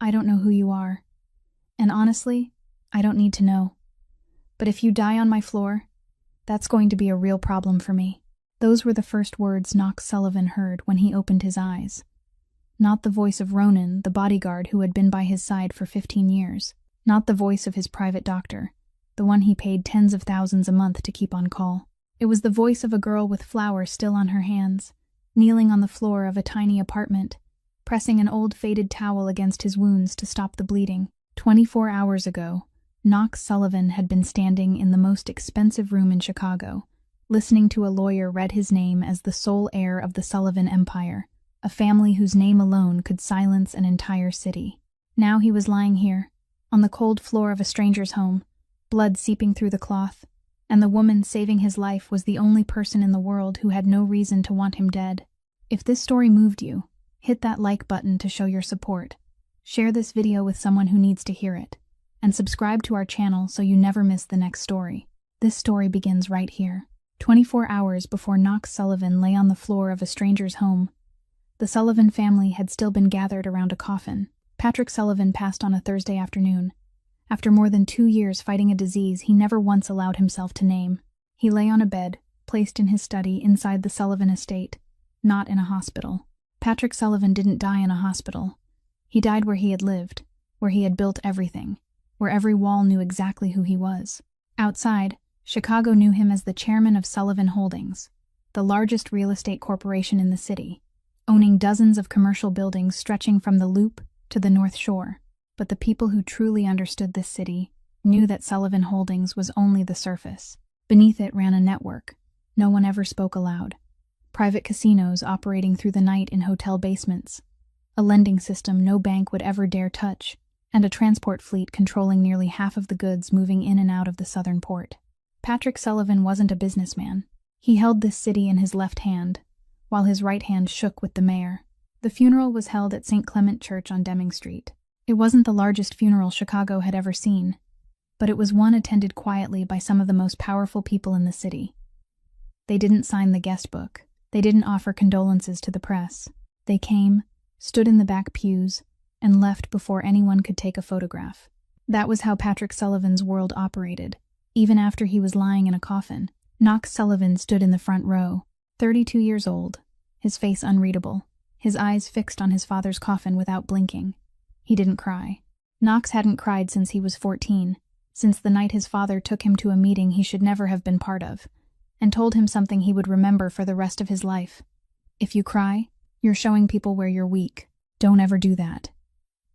I don't know who you are. And honestly, I don't need to know. But if you die on my floor, that's going to be a real problem for me." Those were the first words Knox Sullivan heard when he opened his eyes. Not the voice of Ronan, the bodyguard who had been by his side for 15 years. Not the voice of his private doctor, the one he paid tens of thousands a month to keep on call. It was the voice of a girl with flowers still on her hands, kneeling on the floor of a tiny apartment, pressing an old faded towel against his wounds to stop the bleeding. 24 hours ago, Knox Sullivan had been standing in the most expensive room in Chicago, listening to a lawyer read his name as the sole heir of the Sullivan Empire, a family whose name alone could silence an entire city. Now he was lying here, on the cold floor of a stranger's home, blood seeping through the cloth, and the woman saving his life was the only person in the world who had no reason to want him dead. If this story moved you, hit that like button to show your support. Share this video with someone who needs to hear it, and subscribe to our channel so you never miss the next story. This story begins right here. 24 hours before Knox Sullivan lay on the floor of a stranger's home, the Sullivan family had still been gathered around a coffin. Patrick Sullivan passed on a Thursday afternoon. After more than 2 years fighting a disease he never once allowed himself to name. He lay on a bed, placed in his study inside the Sullivan estate, not in a hospital. Patrick Sullivan didn't die in a hospital. He died where he had lived, where he had built everything, where every wall knew exactly who he was. Outside, Chicago knew him as the chairman of Sullivan Holdings, the largest real estate corporation in the city, owning dozens of commercial buildings stretching from the Loop to the North Shore. But the people who truly understood this city knew that Sullivan Holdings was only the surface. Beneath it ran a network. No one ever spoke aloud. Private casinos operating through the night in hotel basements, a lending system no bank would ever dare touch, and a transport fleet controlling nearly half of the goods moving in and out of the southern port. Patrick Sullivan wasn't a businessman. He held this city in his left hand, while his right hand shook with the mayor. The funeral was held at St. Clement Church on Deming Street. It wasn't the largest funeral Chicago had ever seen, but it was one attended quietly by some of the most powerful people in the city. They didn't sign the guest book. They didn't offer condolences to the press. They came, stood in the back pews, and left before anyone could take a photograph. That was how Patrick Sullivan's world operated. Even after he was lying in a coffin, Knox Sullivan stood in the front row, 32 years old, his face unreadable, his eyes fixed on his father's coffin without blinking. He didn't cry. Knox hadn't cried since he was 14, since the night his father took him to a meeting he should never have been part of, and told him something he would remember for the rest of his life. If you cry, you're showing people where you're weak. Don't ever do that.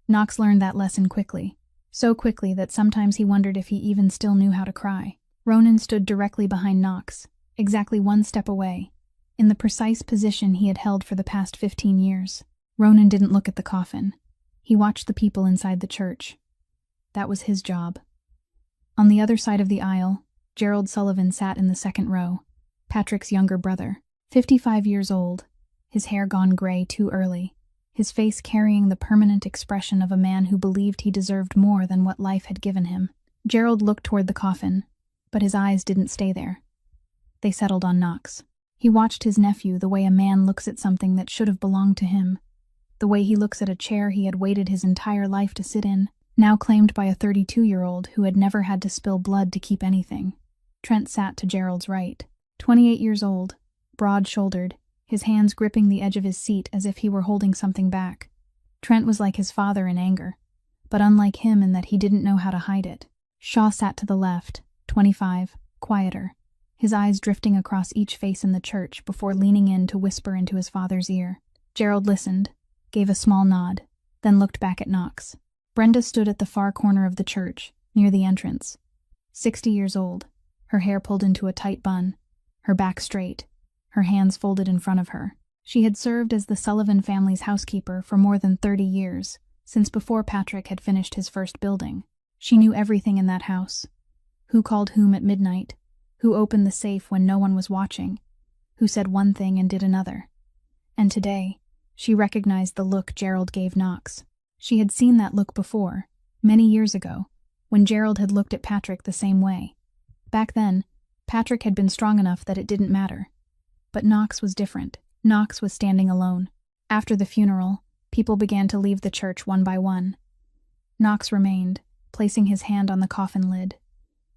Knox learned that lesson quickly, so quickly that sometimes he wondered if he even still knew how to cry. Ronan stood directly behind Knox, exactly 1 step away, in the precise position he had held for the past 15 years. Ronan didn't look at the coffin. He watched the people inside the church. That was his job. On the other side of the aisle, Gerald Sullivan sat in the second row, Patrick's younger brother, 55 years old, his hair gone gray too early, his face carrying the permanent expression of a man who believed he deserved more than what life had given him. Gerald looked toward the coffin, but his eyes didn't stay there. They settled on Knox. He watched his nephew the way a man looks at something that should have belonged to him, the way he looks at a chair he had waited his entire life to sit in, now claimed by a 32-year-old who had never had to spill blood to keep anything. Trent sat to Gerald's right, 28 years old, broad-shouldered, his hands gripping the edge of his seat as if he were holding something back. Trent was like his father in anger, but unlike him in that he didn't know how to hide it. Shaw sat to the left, 25, quieter, his eyes drifting across each face in the church before leaning in to whisper into his father's ear. Gerald listened, gave a small nod, then looked back at Knox. Brenda stood at the far corner of the church, near the entrance. 60 years old, her hair pulled into a tight bun, her back straight, her hands folded in front of her. She had served as the Sullivan family's housekeeper for more than 30 years, since before Patrick had finished his first building. She knew everything in that house. Who called whom at midnight, who opened the safe when no one was watching, who said one thing and did another. And today, she recognized the look Gerald gave Knox. She had seen that look before, many years ago, when Gerald had looked at Patrick the same way. Back then, Patrick had been strong enough that it didn't matter. But Knox was different. Knox was standing alone. After the funeral, people began to leave the church one by one. Knox remained, placing his hand on the coffin lid.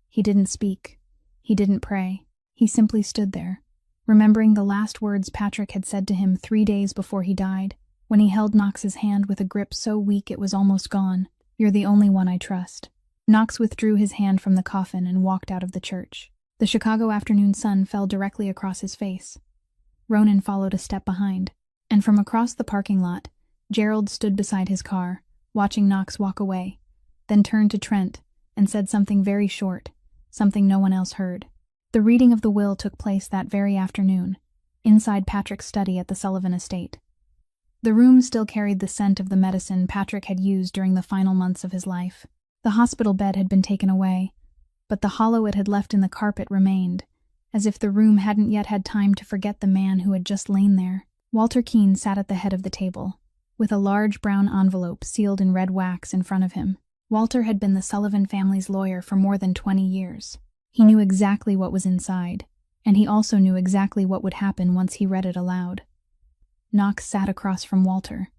He didn't speak. He didn't pray. He simply stood there, remembering the last words Patrick had said to him 3 days before he died, when he held Knox's hand with a grip so weak it was almost gone. "You're the only one I trust." Knox withdrew his hand from the coffin and walked out of the church. The Chicago afternoon sun fell directly across his face. Ronan followed a step behind, and from across the parking lot, Gerald stood beside his car, watching Knox walk away, then turned to Trent and said something very short, something no one else heard. The reading of the will took place that very afternoon, inside Patrick's study at the Sullivan estate. The room still carried the scent of the medicine Patrick had used during the final months of his life. The hospital bed had been taken away, but the hollow it had left in the carpet remained, as if the room hadn't yet had time to forget the man who had just lain there. Walter Keene sat at the head of the table, with a large brown envelope sealed in red wax in front of him. Walter had been the Sullivan family's lawyer for more than 20 years. He knew exactly what was inside, and he also knew exactly what would happen once he read it aloud. Knox sat across from Walter,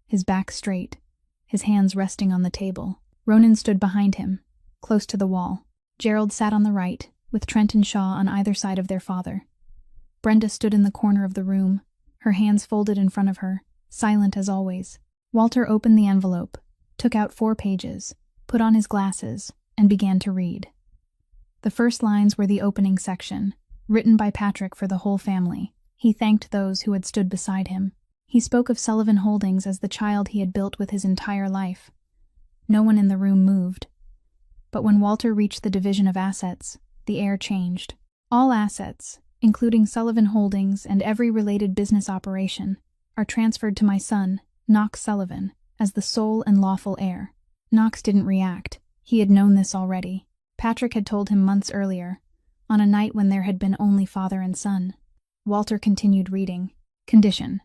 his back straight, his hands resting on the table. Ronan stood behind him, close to the wall. Gerald sat on the right, with Trent and Shaw on either side of their father. Brenda stood in the corner of the room, her hands folded in front of her, silent as always. Walter opened the envelope, took out 4 pages, put on his glasses, and began to read. The first lines were the opening section, written by Patrick for the whole family. He thanked those who had stood beside him. He spoke of Sullivan Holdings as the child he had built with his entire life. No one in the room moved. But when Walter reached the division of assets, the air changed. "All assets, including Sullivan Holdings and every related business operation, are transferred to my son, Knox Sullivan, as the sole and lawful heir." Knox didn't react. He had known this already. Patrick had told him months earlier, on a night when there had been only father and son. Walter continued reading. Condition: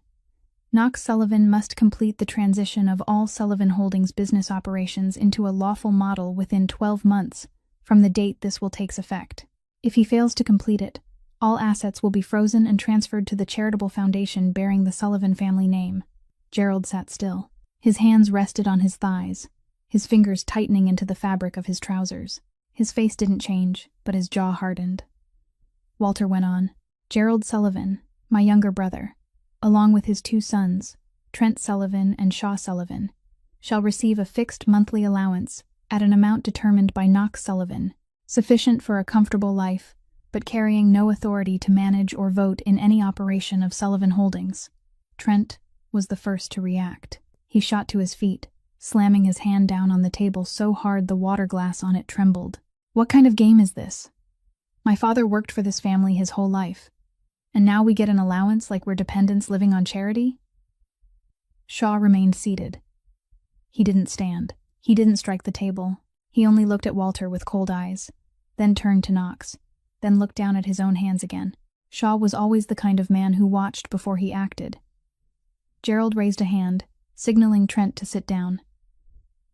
Knox Sullivan must complete the transition of all Sullivan Holdings business operations into a lawful model within 12 months from the date this will take effect. If he fails to complete it, all assets will be frozen and transferred to the charitable foundation bearing the Sullivan family name. Gerald sat still. His hands rested on his thighs, his fingers tightening into the fabric of his trousers. His face didn't change, but his jaw hardened. Walter went on. "Gerald Sullivan, my younger brother, along with his 2 sons, Trent Sullivan and Shaw Sullivan, shall receive a fixed monthly allowance at an amount determined by Knox Sullivan, sufficient for a comfortable life, but carrying no authority to manage or vote in any operation of Sullivan Holdings." Trent was the first to react. He shot to his feet, slamming his hand down on the table so hard the water glass on it trembled. "What kind of game is this? My father worked for this family his whole life, and now we get an allowance like we're dependents living on charity?" Shaw remained seated. He didn't stand. He didn't strike the table. He only looked at Walter with cold eyes, then turned to Knox, then looked down at his own hands again. Shaw was always the kind of man who watched before he acted. Gerald raised a hand, signaling Trent to sit down.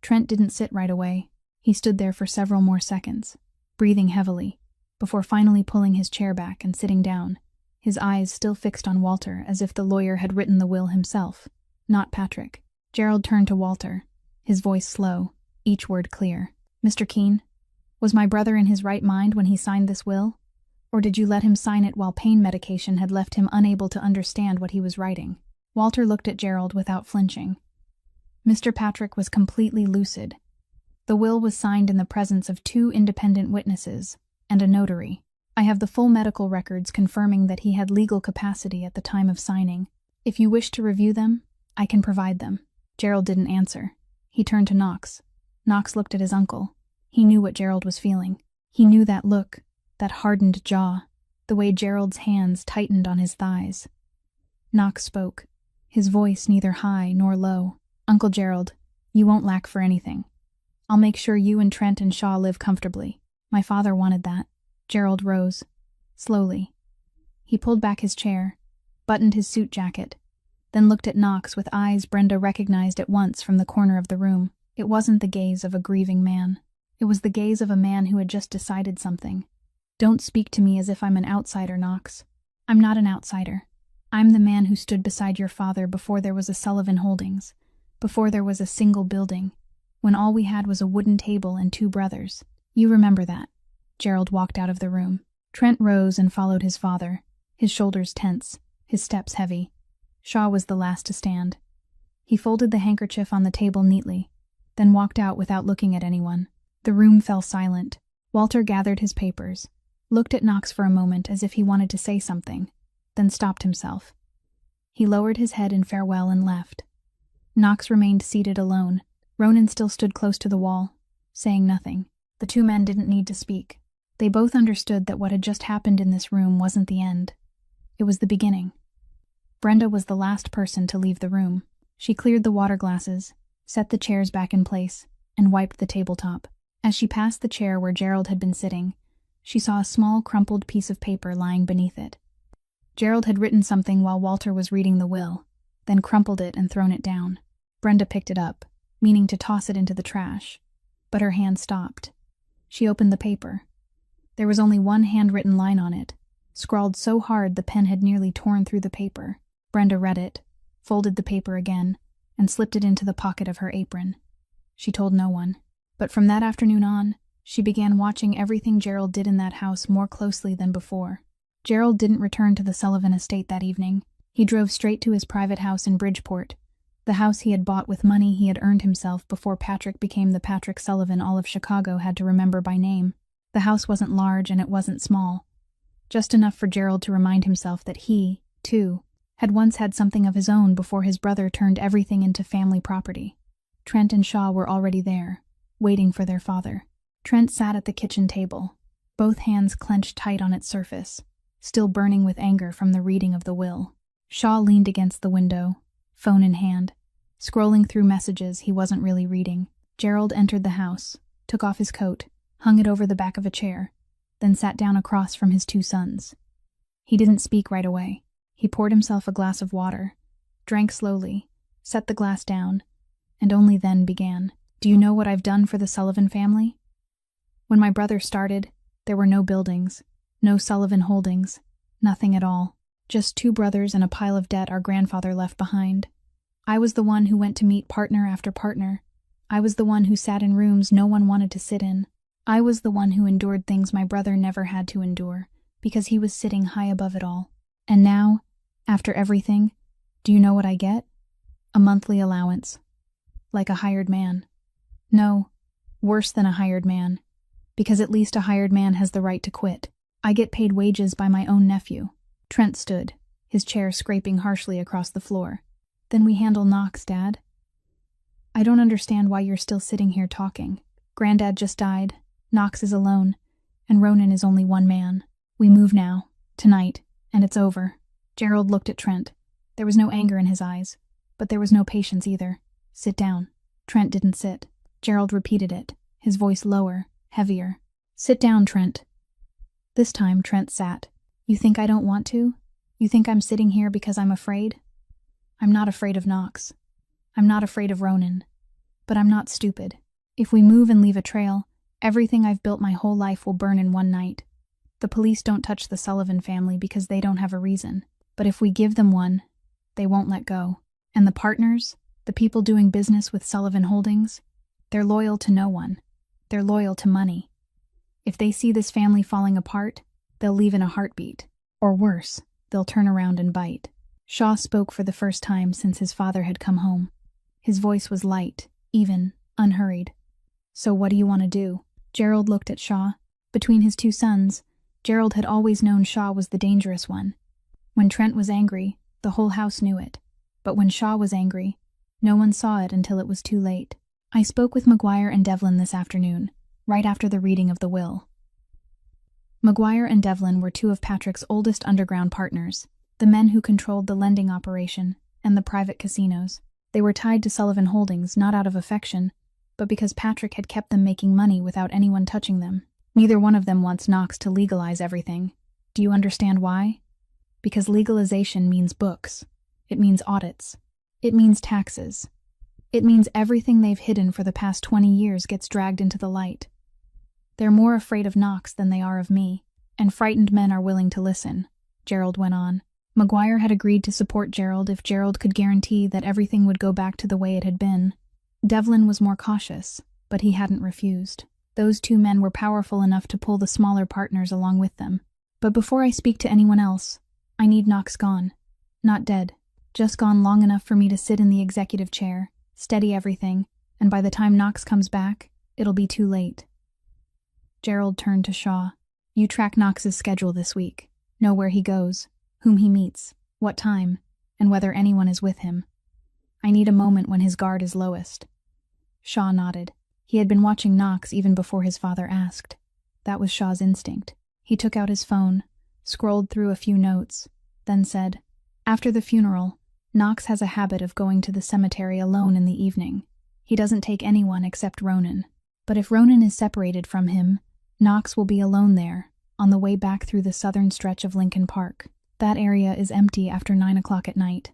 Trent didn't sit right away. He stood there for several more seconds, breathing heavily, before finally pulling his chair back and sitting down, his eyes still fixed on Walter as if the lawyer had written the will himself, not Patrick. Gerald turned to Walter, his voice slow, each word clear. "Mr. Keene, was my brother in his right mind when he signed this will? Or did you let him sign it while pain medication had left him unable to understand what he was writing?" Walter looked at Gerald without flinching. Mr. Patrick was completely lucid. The will was signed in the presence of 2 independent witnesses and a notary. I have the full medical records confirming that he had legal capacity at the time of signing. If you wish to review them, I can provide them. Gerald didn't answer. He turned to Knox. Knox looked at his uncle. He knew what Gerald was feeling. He knew that look, that hardened jaw, the way Gerald's hands tightened on his thighs. Knox spoke, his voice neither high nor low. "Uncle Gerald, you won't lack for anything. I'll make sure you and Trent and Shaw live comfortably. My father wanted that." Gerald rose, slowly. He pulled back his chair, buttoned his suit jacket, then looked at Knox with eyes Brenda recognized at once from the corner of the room. It wasn't the gaze of a grieving man. It was the gaze of a man who had just decided something. "Don't speak to me as if I'm an outsider, Knox. I'm not an outsider. I'm the man who stood beside your father before there was a Sullivan Holdings, before there was a single building. when all we had was a wooden table and 2 brothers. You remember that. Gerald walked out of the room. Trent rose and followed his father, his shoulders tense, his steps heavy. Shaw was the last to stand. He folded the handkerchief on the table neatly, then walked out without looking at anyone. The room fell silent. Walter gathered his papers, looked at Knox for a moment as if he wanted to say something, then stopped himself. He lowered his head in farewell and left. Knox remained seated alone. Ronan still stood close to the wall, saying nothing. The 2 men didn't need to speak. They both understood that what had just happened in this room wasn't the end. It was the beginning. Brenda was the last person to leave the room. She cleared the water glasses, set the chairs back in place, and wiped the tabletop. As she passed the chair where Gerald had been sitting, she saw a small, crumpled piece of paper lying beneath it. Gerald had written something while Walter was reading the will, then crumpled it and thrown it down. Brenda picked it up, meaning to toss it into the trash, but her hand stopped. She opened the paper. There was only one handwritten line on it, scrawled so hard the pen had nearly torn through the paper. Brenda read it, folded the paper again, and slipped it into the pocket of her apron. She told no one. But from that afternoon on, she began watching everything Gerald did in that house more closely than before. Gerald didn't return to the Sullivan estate that evening. He drove straight to his private house in Bridgeport, the house he had bought with money he had earned himself before Patrick became the Patrick Sullivan all of Chicago had to remember by name. The house wasn't large and it wasn't small, just enough for Gerald to remind himself that he, too, had once had something of his own before his brother turned everything into family property. Trent and Shaw were already there, waiting for their father. Trent sat at the kitchen table, both hands clenched tight on its surface, still burning with anger from the reading of the will. Shaw leaned against the window, phone in hand, scrolling through messages he wasn't really reading. Gerald entered the house, took off his coat, hung it over the back of a chair, then sat down across from his 2 sons. He didn't speak right away. He poured himself a glass of water, drank slowly, set the glass down, and only then began. Do you know what I've done for the Sullivan family? When my brother started, there were no buildings, no Sullivan holdings, nothing at all. Just 2 brothers and a pile of debt our grandfather left behind. I was the one who went to meet partner after partner. I was the one who sat in rooms no one wanted to sit in. I was the one who endured things my brother never had to endure, because he was sitting high above it all. And now, after everything, do you know what I get? A monthly allowance. Like a hired man. No, worse than a hired man, because at least a hired man has the right to quit. I get paid wages by my own nephew. Trent stood, his chair scraping harshly across the floor. Then we handle Knox, Dad. I don't understand why you're still sitting here talking. Granddad just died, Knox is alone, and Ronan is only one man. We move now, tonight, and it's over. Gerald looked at Trent. There was no anger in his eyes, but there was no patience either. Sit down. Trent didn't sit. Gerald repeated it, his voice lower, heavier. Sit down, Trent. This time Trent sat. You think I don't want to? You think I'm sitting here because I'm afraid? I'm not afraid of Knox. I'm not afraid of Ronan. But I'm not stupid. If we move and leave a trail, everything I've built my whole life will burn in one night. The police don't touch the Sullivan family because they don't have a reason. But if we give them one, they won't let go. And the partners, the people doing business with Sullivan Holdings, they're loyal to no one. They're loyal to money. If they see this family falling apart, they'll leave in a heartbeat. Or worse, they'll turn around and bite. Shaw spoke for the first time since his father had come home. His voice was light, even, unhurried. So what do you want to do? Gerald looked at Shaw. Between his 2 sons, Gerald had always known Shaw was the dangerous one. When Trent was angry, the whole house knew it. But when Shaw was angry, no one saw it until it was too late. I spoke with McGuire and Devlin this afternoon, right after the reading of the will. McGuire and Devlin were 2 of Patrick's oldest underground partners, the men who controlled the lending operation and the private casinos. They were tied to Sullivan Holdings not out of affection, but because Patrick had kept them making money without anyone touching them. Neither one of them wants Knox to legalize everything. Do you understand why? Because legalization means books. It means audits. It means taxes. It means everything they've hidden for the past 20 years gets dragged into the light. They're more afraid of Knox than they are of me, and frightened men are willing to listen, Gerald went on. McGuire had agreed to support Gerald if Gerald could guarantee that everything would go back to the way it had been. Devlin was more cautious, but he hadn't refused. Those two men were powerful enough to pull the smaller partners along with them. But before I speak to anyone else, I need Knox gone. Not dead. Just gone long enough for me to sit in the executive chair, steady everything, and by the time Knox comes back, it'll be too late. Gerald turned to Shaw. You track Knox's schedule this week. Know where he goes, whom he meets, what time, and whether anyone is with him. I need a moment when his guard is lowest. Shaw nodded. He had been watching Knox even before his father asked. That was Shaw's instinct. He took out his phone, scrolled through a few notes, then said, After the funeral, Knox has a habit of going to the cemetery alone in the evening. He doesn't take anyone except Ronan. But if Ronan is separated from him, Knox will be alone there, on the way back through the southern stretch of Lincoln Park. That area is empty after 9 o'clock at night.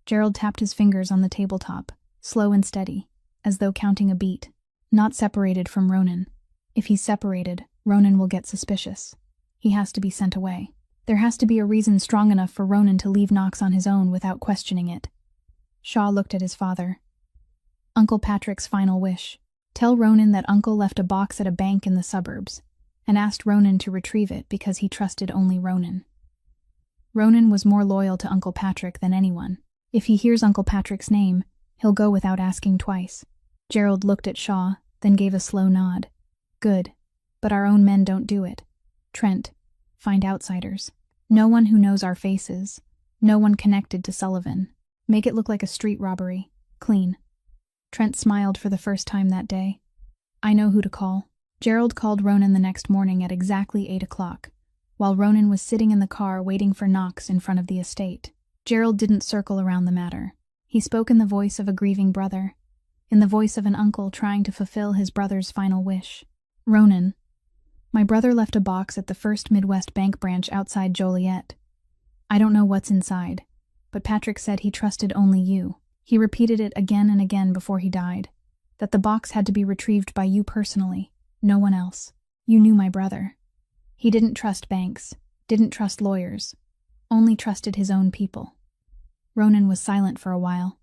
Gerald tapped his fingers on the tabletop, slow and steady, as though counting a beat. Not separated from Ronan. If he's separated, Ronan will get suspicious. He has to be sent away. There has to be a reason strong enough for Ronan to leave Knox on his own without questioning it. Shaw looked at his father. Uncle Patrick's final wish. Tell Ronan that Uncle left a box at a bank in the suburbs, and asked Ronan to retrieve it because he trusted only Ronan. Ronan was more loyal to Uncle Patrick than anyone. If he hears Uncle Patrick's name, he'll go without asking twice. Gerald looked at Shaw, then gave a slow nod. Good. But our own men don't do it. Trent, find outsiders. No one who knows our faces. No one connected to Sullivan. Make it look like a street robbery. Clean. Trent smiled for the first time that day. I know who to call. Gerald called Ronan the next morning at exactly 8 o'clock, while Ronan was sitting in the car waiting for Knox in front of the estate. Gerald didn't circle around the matter. He spoke in the voice of a grieving brother, in the voice of an uncle trying to fulfill his brother's final wish. Ronan, my brother left a box at the First Midwest Bank branch outside Joliet. I don't know what's inside, but Patrick said he trusted only you. He repeated it again and again before he died, that the box had to be retrieved by you personally, no one else. You knew my brother. He didn't trust banks, didn't trust lawyers, only trusted his own people. Ronan was silent for a while.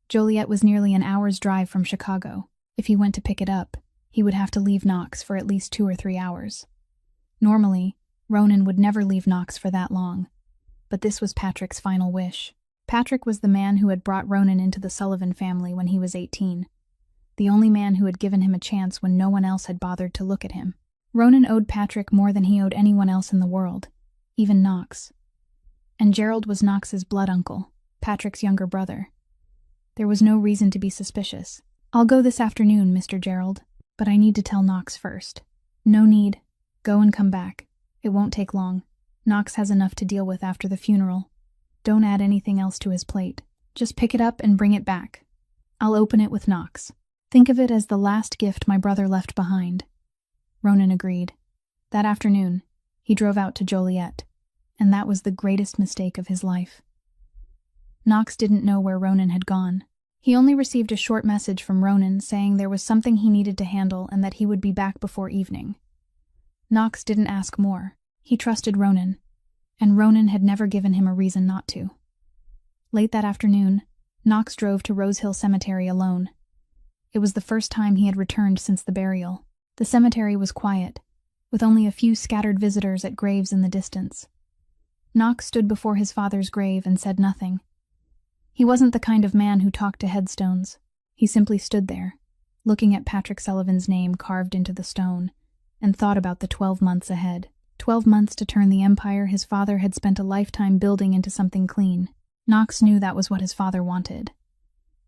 Joliet was nearly an hour's drive from Chicago. If he went to pick it up, he would have to leave Knox for at least 2 or 3 hours. Normally, Ronan would never leave Knox for that long, but this was Patrick's final wish. Patrick was the man who had brought Ronan into the Sullivan family when he was 18, the only man who had given him a chance when no one else had bothered to look at him. Ronan owed Patrick more than he owed anyone else in the world, even Knox. And Gerald was Knox's blood uncle, Patrick's younger brother. There was no reason to be suspicious. I'll go this afternoon, Mr. Gerald, but I need to tell Knox first. No need. Go and come back. It won't take long. Knox has enough to deal with after the funeral. Don't add anything else to his plate. Just pick it up and bring it back. I'll open it with Knox. Think of it as the last gift my brother left behind. Ronan agreed. That afternoon, he drove out to Joliet, and that was the greatest mistake of his life. Knox didn't know where Ronan had gone. He only received a short message from Ronan saying there was something he needed to handle and that he would be back before evening. Knox didn't ask more. He trusted Ronan, and Ronan had never given him a reason not to. Late that afternoon, Knox drove to Rose Hill Cemetery alone. It was the first time he had returned since the burial. The cemetery was quiet, with only a few scattered visitors at graves in the distance. Knox stood before his father's grave and said nothing. He wasn't the kind of man who talked to headstones. He simply stood there, looking at Patrick Sullivan's name carved into the stone, and thought about the 12 months ahead. 12 months to turn the empire his father had spent a lifetime building into something clean. Knox knew that was what his father wanted.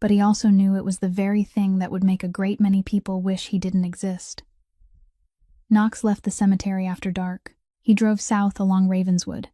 But he also knew it was the very thing that would make a great many people wish he didn't exist. Knox left the cemetery after dark. He drove south along Ravenswood,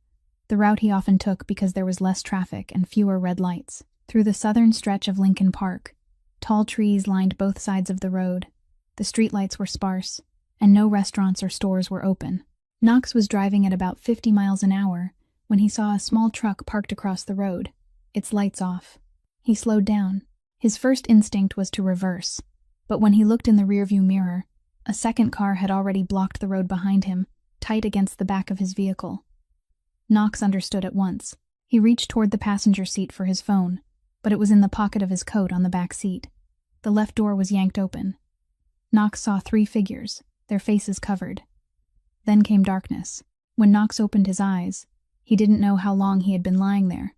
the route he often took because there was less traffic and fewer red lights. Through the southern stretch of Lincoln Park, tall trees lined both sides of the road. The streetlights were sparse, and no restaurants or stores were open. Knox was driving at about 50 miles an hour when he saw a small truck parked across the road, its lights off. He slowed down. His first instinct was to reverse, but when he looked in the rearview mirror, a second car had already blocked the road behind him, tight against the back of his vehicle. Knox understood at once. He reached toward the passenger seat for his phone, but it was in the pocket of his coat on the back seat. The left door was yanked open. Knox saw 3 figures, their faces covered. Then came darkness. When Knox opened his eyes, he didn't know how long he had been lying there.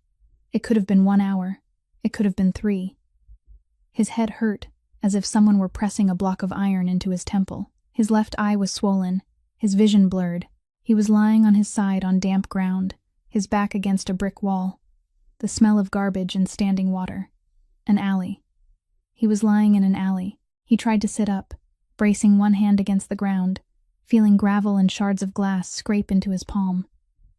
It could have been 1 hour. It could have been 3. His head hurt, as if someone were pressing a block of iron into his temple. His left eye was swollen, his vision blurred. He was lying on his side on damp ground, his back against a brick wall. The smell of garbage and standing water. An alley. He was lying in an alley. He tried to sit up, bracing one hand against the ground, feeling gravel and shards of glass scrape into his palm.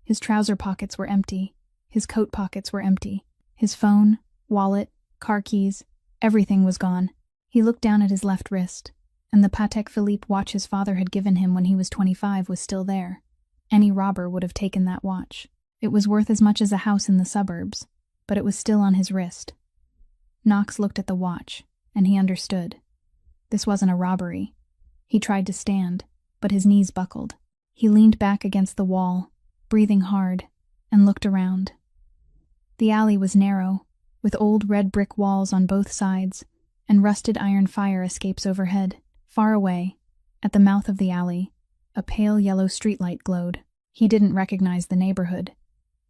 His trouser pockets were empty. His coat pockets were empty. His phone, wallet, car keys, everything was gone. He looked down at his left wrist, and the Patek Philippe watch his father had given him when he was 25 was still there. Any robber would have taken that watch. It was worth as much as a house in the suburbs, but it was still on his wrist. Knox looked at the watch, and he understood. This wasn't a robbery. He tried to stand, but his knees buckled. He leaned back against the wall, breathing hard, and looked around. The alley was narrow, with old red brick walls on both sides, and rusted iron fire escapes overhead. Far away, at the mouth of the alley, a pale yellow streetlight glowed. He didn't recognize the neighborhood,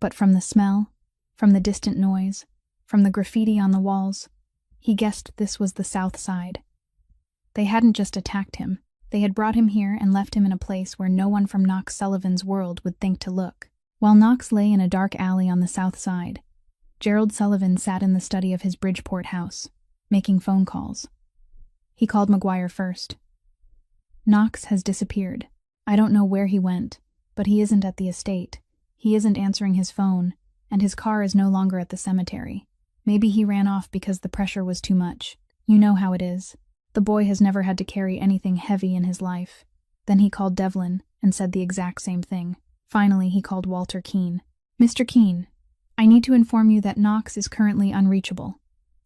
but from the smell, from the distant noise, from the graffiti on the walls, he guessed this was the South Side. They hadn't just attacked him. They had brought him here and left him in a place where no one from Knox Sullivan's world would think to look. While Knox lay in a dark alley on the South Side, Gerald Sullivan sat in the study of his Bridgeport house, making phone calls. He called McGuire first. Knox has disappeared. I don't know where he went, but he isn't at the estate. He isn't answering his phone, and his car is no longer at the cemetery. Maybe he ran off because the pressure was too much. You know how it is. The boy has never had to carry anything heavy in his life. Then he called Devlin and said the exact same thing. Finally, he called Walter Keene. Mr. Keene, I need to inform you that Knox is currently unreachable.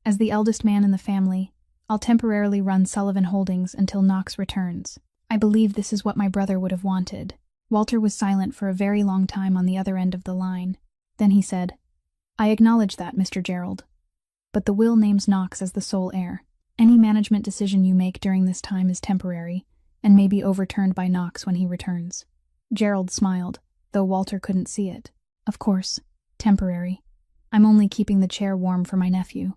As the eldest man in the family, I'll temporarily run Sullivan Holdings until Knox returns. I believe this is what my brother would have wanted. Walter was silent for a very long time on the other end of the line. Then he said, I acknowledge that, Mr. Gerald. But the will names Knox as the sole heir. Any management decision you make during this time is temporary, and may be overturned by Knox when he returns. Gerald smiled, though Walter couldn't see it. Of course, temporary. I'm only keeping the chair warm for my nephew.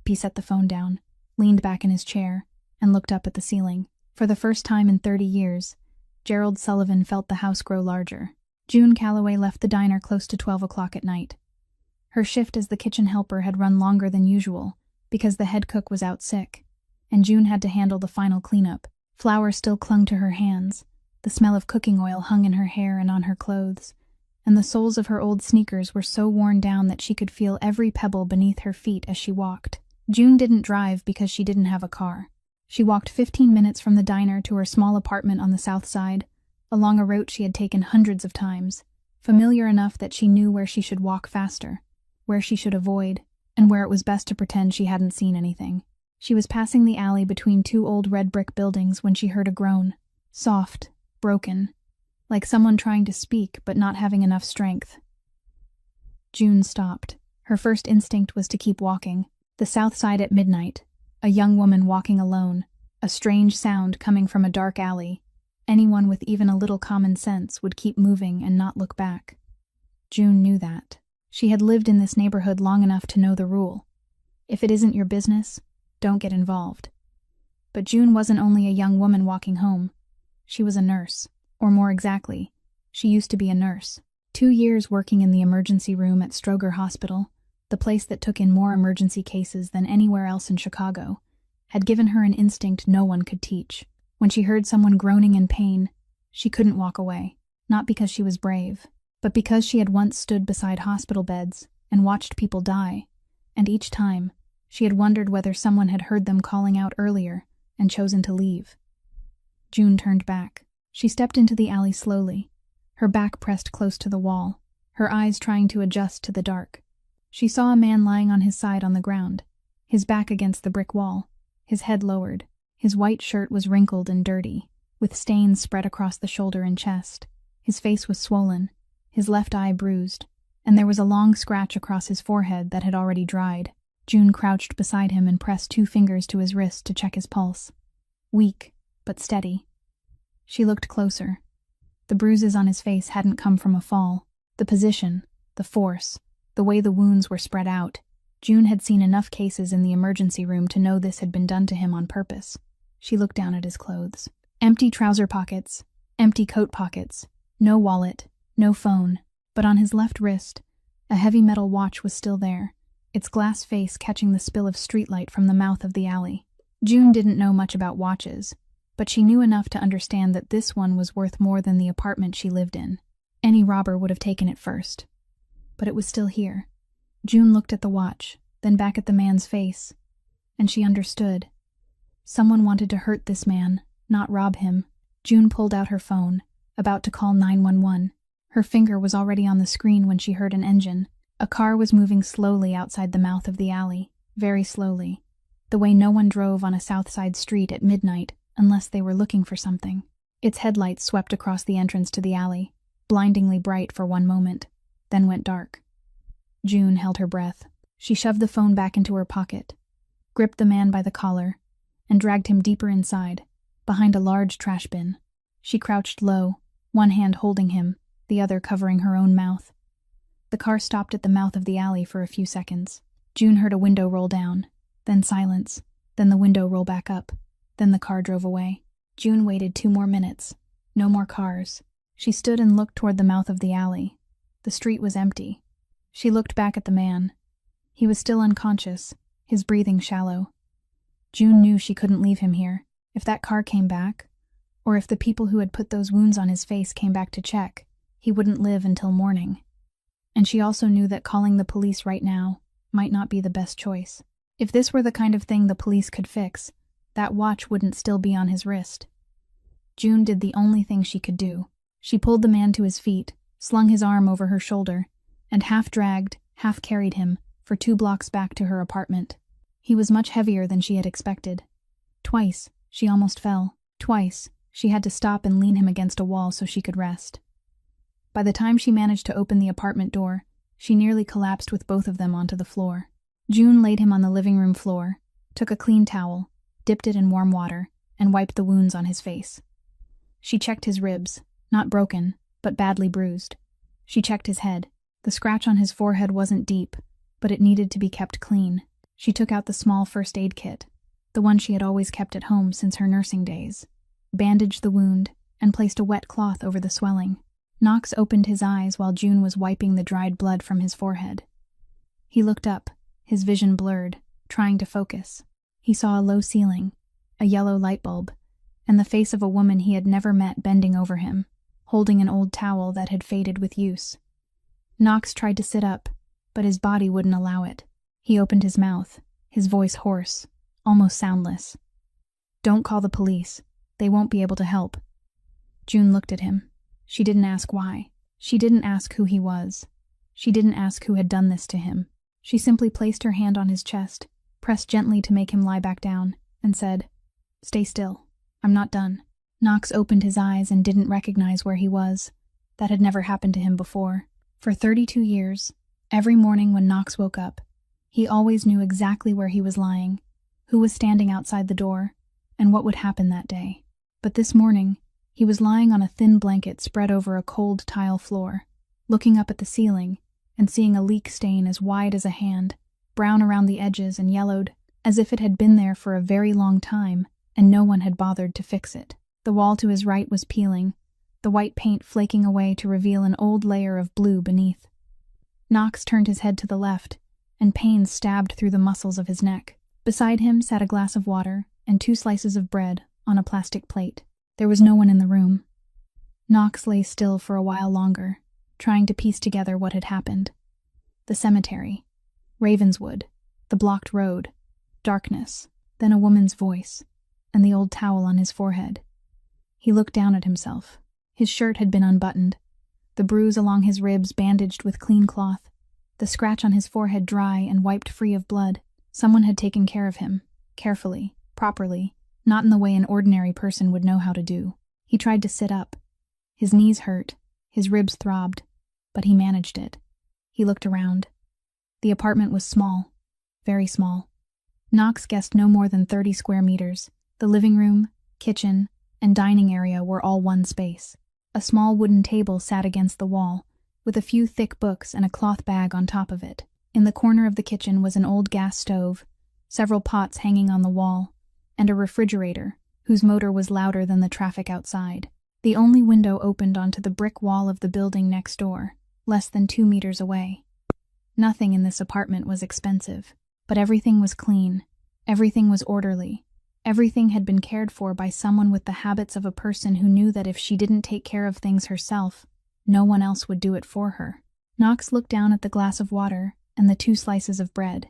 He set the phone down, leaned back in his chair, and looked up at the ceiling. For the first time in 30 years, Gerald Sullivan felt the house grow larger. June Calloway left the diner close to 12 o'clock at night. Her shift as the kitchen helper had run longer than usual, because the head cook was out sick, and June had to handle the final cleanup. Flour still clung to her hands, the smell of cooking oil hung in her hair and on her clothes, and the soles of her old sneakers were so worn down that she could feel every pebble beneath her feet as she walked. June didn't drive because she didn't have a car. She walked 15 minutes from the diner to her small apartment on the South Side, along a route she had taken hundreds of times, familiar enough that she knew where she should walk faster, where she should avoid, and where it was best to pretend she hadn't seen anything. She was passing the alley between 2 old red brick buildings when she heard a groan, soft, broken, like someone trying to speak but not having enough strength. June stopped. Her first instinct was to keep walking. The South Side at midnight, a young woman walking alone, a strange sound coming from a dark alley. Anyone with even a little common sense would keep moving and not look back. June knew that. She had lived in this neighborhood long enough to know the rule. If it isn't your business, don't get involved. But June wasn't only a young woman walking home. She was a nurse. Or more exactly, she used to be a nurse. 2 years working in the emergency room at Stroger Hospital, the place that took in more emergency cases than anywhere else in Chicago, had given her an instinct no one could teach. When she heard someone groaning in pain, she couldn't walk away. Not because she was brave, but because she had once stood beside hospital beds and watched people die, and each time, she had wondered whether someone had heard them calling out earlier and chosen to leave. June turned back. She stepped into the alley slowly, her back pressed close to the wall, her eyes trying to adjust to the dark. She saw a man lying on his side on the ground, his back against the brick wall, his head lowered. His white shirt was wrinkled and dirty, with stains spread across the shoulder and chest. His face was swollen, his left eye bruised, and there was a long scratch across his forehead that had already dried. June crouched beside him and pressed 2 fingers to his wrist to check his pulse. Weak, but steady. She looked closer. The bruises on his face hadn't come from a fall. The position, the force, the way the wounds were spread out. June had seen enough cases in the emergency room to know this had been done to him on purpose. She looked down at his clothes. Empty trouser pockets, empty coat pockets, no wallet, no phone. But on his left wrist, a heavy metal watch was still there, its glass face catching the spill of streetlight from the mouth of the alley. June didn't know much about watches, but she knew enough to understand that this one was worth more than the apartment she lived in. Any robber would have taken it first. But it was still here. June looked at the watch, then back at the man's face, and she understood. Someone wanted to hurt this man, not rob him. June pulled out her phone, about to call 911. Her finger was already on the screen when she heard an engine. A car was moving slowly outside the mouth of the alley, very slowly, the way no one drove on a south side street at midnight unless they were looking for something. Its headlights swept across the entrance to the alley, blindingly bright for one moment, then went dark. June held her breath. She shoved the phone back into her pocket, gripped the man by the collar, and dragged him deeper inside, behind a large trash bin. She crouched low, one hand holding him, the other covering her own mouth. The car stopped at the mouth of the alley for a few seconds. June heard a window roll down, then silence, then the window roll back up, then the car drove away. June waited 2 more minutes. No more cars. She stood and looked toward the mouth of the alley. The street was empty. She looked back at the man. He was still unconscious, his breathing shallow. June knew she couldn't leave him here. If that car came back, or if the people who had put those wounds on his face came back to check, he wouldn't live until morning. And she also knew that calling the police right now might not be the best choice. If this were the kind of thing the police could fix, that watch wouldn't still be on his wrist. June did the only thing she could do. She pulled the man to his feet, slung his arm over her shoulder, and half dragged, half carried him for 2 blocks back to her apartment. He was much heavier than she had expected. Twice, she almost fell. Twice, she had to stop and lean him against a wall so she could rest. By the time she managed to open the apartment door, she nearly collapsed with both of them onto the floor. June laid him on the living room floor, took a clean towel, dipped it in warm water, and wiped the wounds on his face. She checked his ribs, not broken, but badly bruised. She checked his head. The scratch on his forehead wasn't deep, but it needed to be kept clean. She took out the small first aid kit, the one she had always kept at home since her nursing days, bandaged the wound, and placed a wet cloth over the swelling. Knox opened his eyes while June was wiping the dried blood from his forehead. He looked up, his vision blurred, trying to focus. He saw a low ceiling, a yellow light bulb, and the face of a woman he had never met bending over him, holding an old towel that had faded with use. Knox tried to sit up, but his body wouldn't allow it. He opened his mouth, his voice hoarse, almost soundless. "Don't call the police. They won't be able to help." June looked at him. She didn't ask why. She didn't ask who he was. She didn't ask who had done this to him. She simply placed her hand on his chest, pressed gently to make him lie back down, and said, "Stay still. I'm not done." Knox opened his eyes and didn't recognize where he was. That had never happened to him before. For 32 years, every morning when Knox woke up, he always knew exactly where he was lying, who was standing outside the door, and what would happen that day. But this morning, he was lying on a thin blanket spread over a cold tile floor, looking up at the ceiling and seeing a leak stain as wide as a hand, brown around the edges and yellowed, as if it had been there for a very long time and no one had bothered to fix it. The wall to his right was peeling, the white paint flaking away to reveal an old layer of blue beneath. Knox turned his head to the left, and pain stabbed through the muscles of his neck. Beside him sat a glass of water and 2 slices of bread on a plastic plate. There was no one in the room. Knox lay still for a while longer, trying to piece together what had happened. The cemetery, Ravenswood, the blocked road, darkness, then a woman's voice, and the old towel on his forehead. He looked down at himself. His shirt had been unbuttoned, the bruise along his ribs bandaged with clean cloth, the scratch on his forehead dry and wiped free of blood. Someone had taken care of him, carefully, properly, not in the way an ordinary person would know how to do. He tried to sit up. His knees hurt, his ribs throbbed, but he managed it. He looked around. The apartment was small, very small. Knox guessed no more than 30 square meters. The living room, kitchen, and dining area were all one space. A small wooden table sat against the wall, with a few thick books and a cloth bag on top of it. In the corner of the kitchen was an old gas stove, several pots hanging on the wall, and a refrigerator, whose motor was louder than the traffic outside. The only window opened onto the brick wall of the building next door, less than 2 meters away. Nothing in this apartment was expensive, but everything was clean, everything was orderly, everything had been cared for by someone with the habits of a person who knew that if she didn't take care of things herself, no one else would do it for her. Knox looked down at the glass of water and the 2 slices of bread.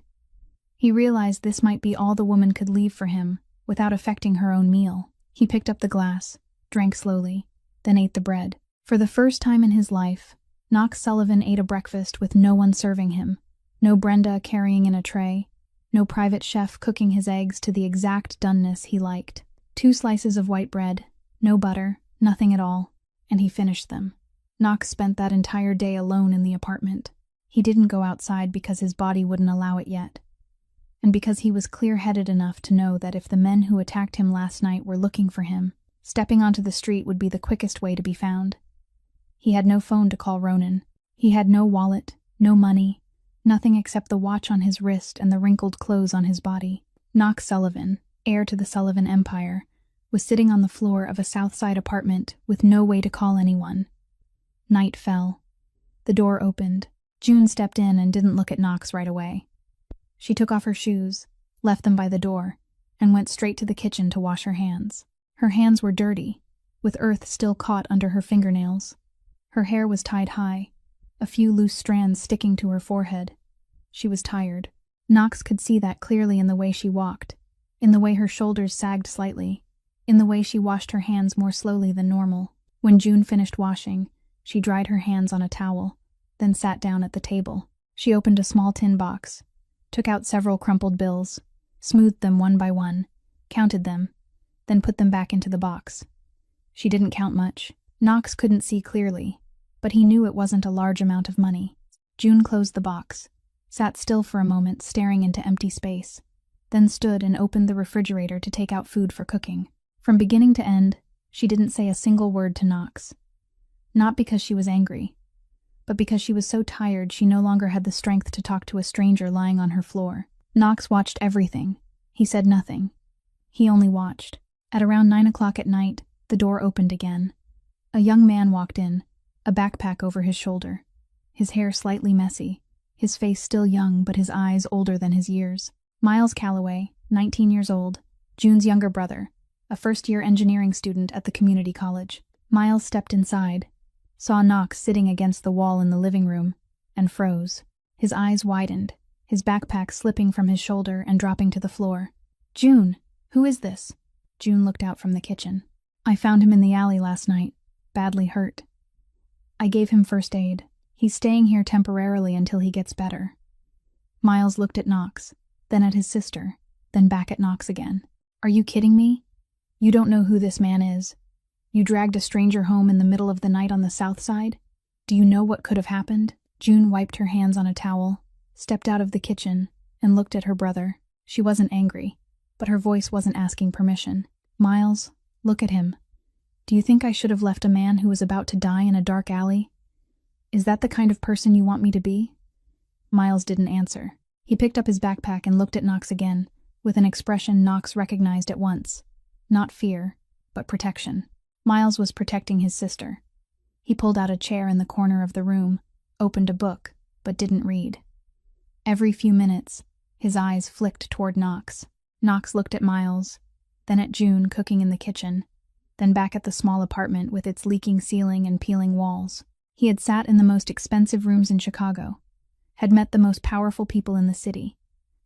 He realized this might be all the woman could leave for him, without affecting her own meal. He picked up the glass, drank slowly, then ate the bread. For the first time in his life, Knox Sullivan ate a breakfast with no one serving him, no Brenda carrying in a tray, no private chef cooking his eggs to the exact doneness he liked. 2 slices of white bread, no butter, nothing at all, and he finished them. Knox spent that entire day alone in the apartment. He didn't go outside because his body wouldn't allow it yet, and because he was clear-headed enough to know that if the men who attacked him last night were looking for him, stepping onto the street would be the quickest way to be found. He had no phone to call Ronan. He had no wallet, no money, nothing except the watch on his wrist and the wrinkled clothes on his body. Knox Sullivan, heir to the Sullivan Empire, was sitting on the floor of a South Side apartment with no way to call anyone. Night fell. The door opened. June stepped in and didn't look at Knox right away. She took off her shoes, left them by the door, and went straight to the kitchen to wash her hands. Her hands were dirty, with earth still caught under her fingernails. Her hair was tied high, a few loose strands sticking to her forehead. She was tired. Knox could see that clearly in the way she walked, in the way her shoulders sagged slightly, in the way she washed her hands more slowly than normal. When June finished washing, she dried her hands on a towel, then sat down at the table. She opened a small tin box, took out several crumpled bills, smoothed them one by one, counted them, then put them back into the box. She didn't count much. Knox couldn't see clearly, but he knew it wasn't a large amount of money. June closed the box, sat still for a moment staring into empty space, then stood and opened the refrigerator to take out food for cooking. From beginning to end, she didn't say a single word to Knox. Not because she was angry, but because she was so tired she no longer had the strength to talk to a stranger lying on her floor. Knox watched everything. He said nothing. He only watched. At around 9 o'clock at night, the door opened again. A young man walked in, a backpack over his shoulder, his hair slightly messy, his face still young but his eyes older than his years. Miles Calloway, 19 years old, June's younger brother, a first-year engineering student at the community college. Miles stepped inside, saw Knox sitting against the wall in the living room, and froze. His eyes widened, his backpack slipping from his shoulder and dropping to the floor. "June, who is this?" June looked out from the kitchen. "I found him in the alley last night, badly hurt. I gave him first aid. He's staying here temporarily until he gets better." Miles looked at Knox, then at his sister, then back at Knox again. "Are you kidding me? You don't know who this man is. You dragged a stranger home in the middle of the night on the South Side? Do you know what could have happened?" June wiped her hands on a towel, stepped out of the kitchen, and looked at her brother. She wasn't angry, but her voice wasn't asking permission. "Miles, look at him. Do you think I should have left a man who was about to die in a dark alley? Is that the kind of person you want me to be?" Miles didn't answer. He picked up his backpack and looked at Knox again, with an expression Knox recognized at once. Not fear, but protection. Miles was protecting his sister. He pulled out a chair in the corner of the room, opened a book, but didn't read. Every few minutes, his eyes flicked toward Knox. Knox looked at Miles, then at June cooking in the kitchen, then back at the small apartment with its leaking ceiling and peeling walls. He had sat in the most expensive rooms in Chicago, had met the most powerful people in the city,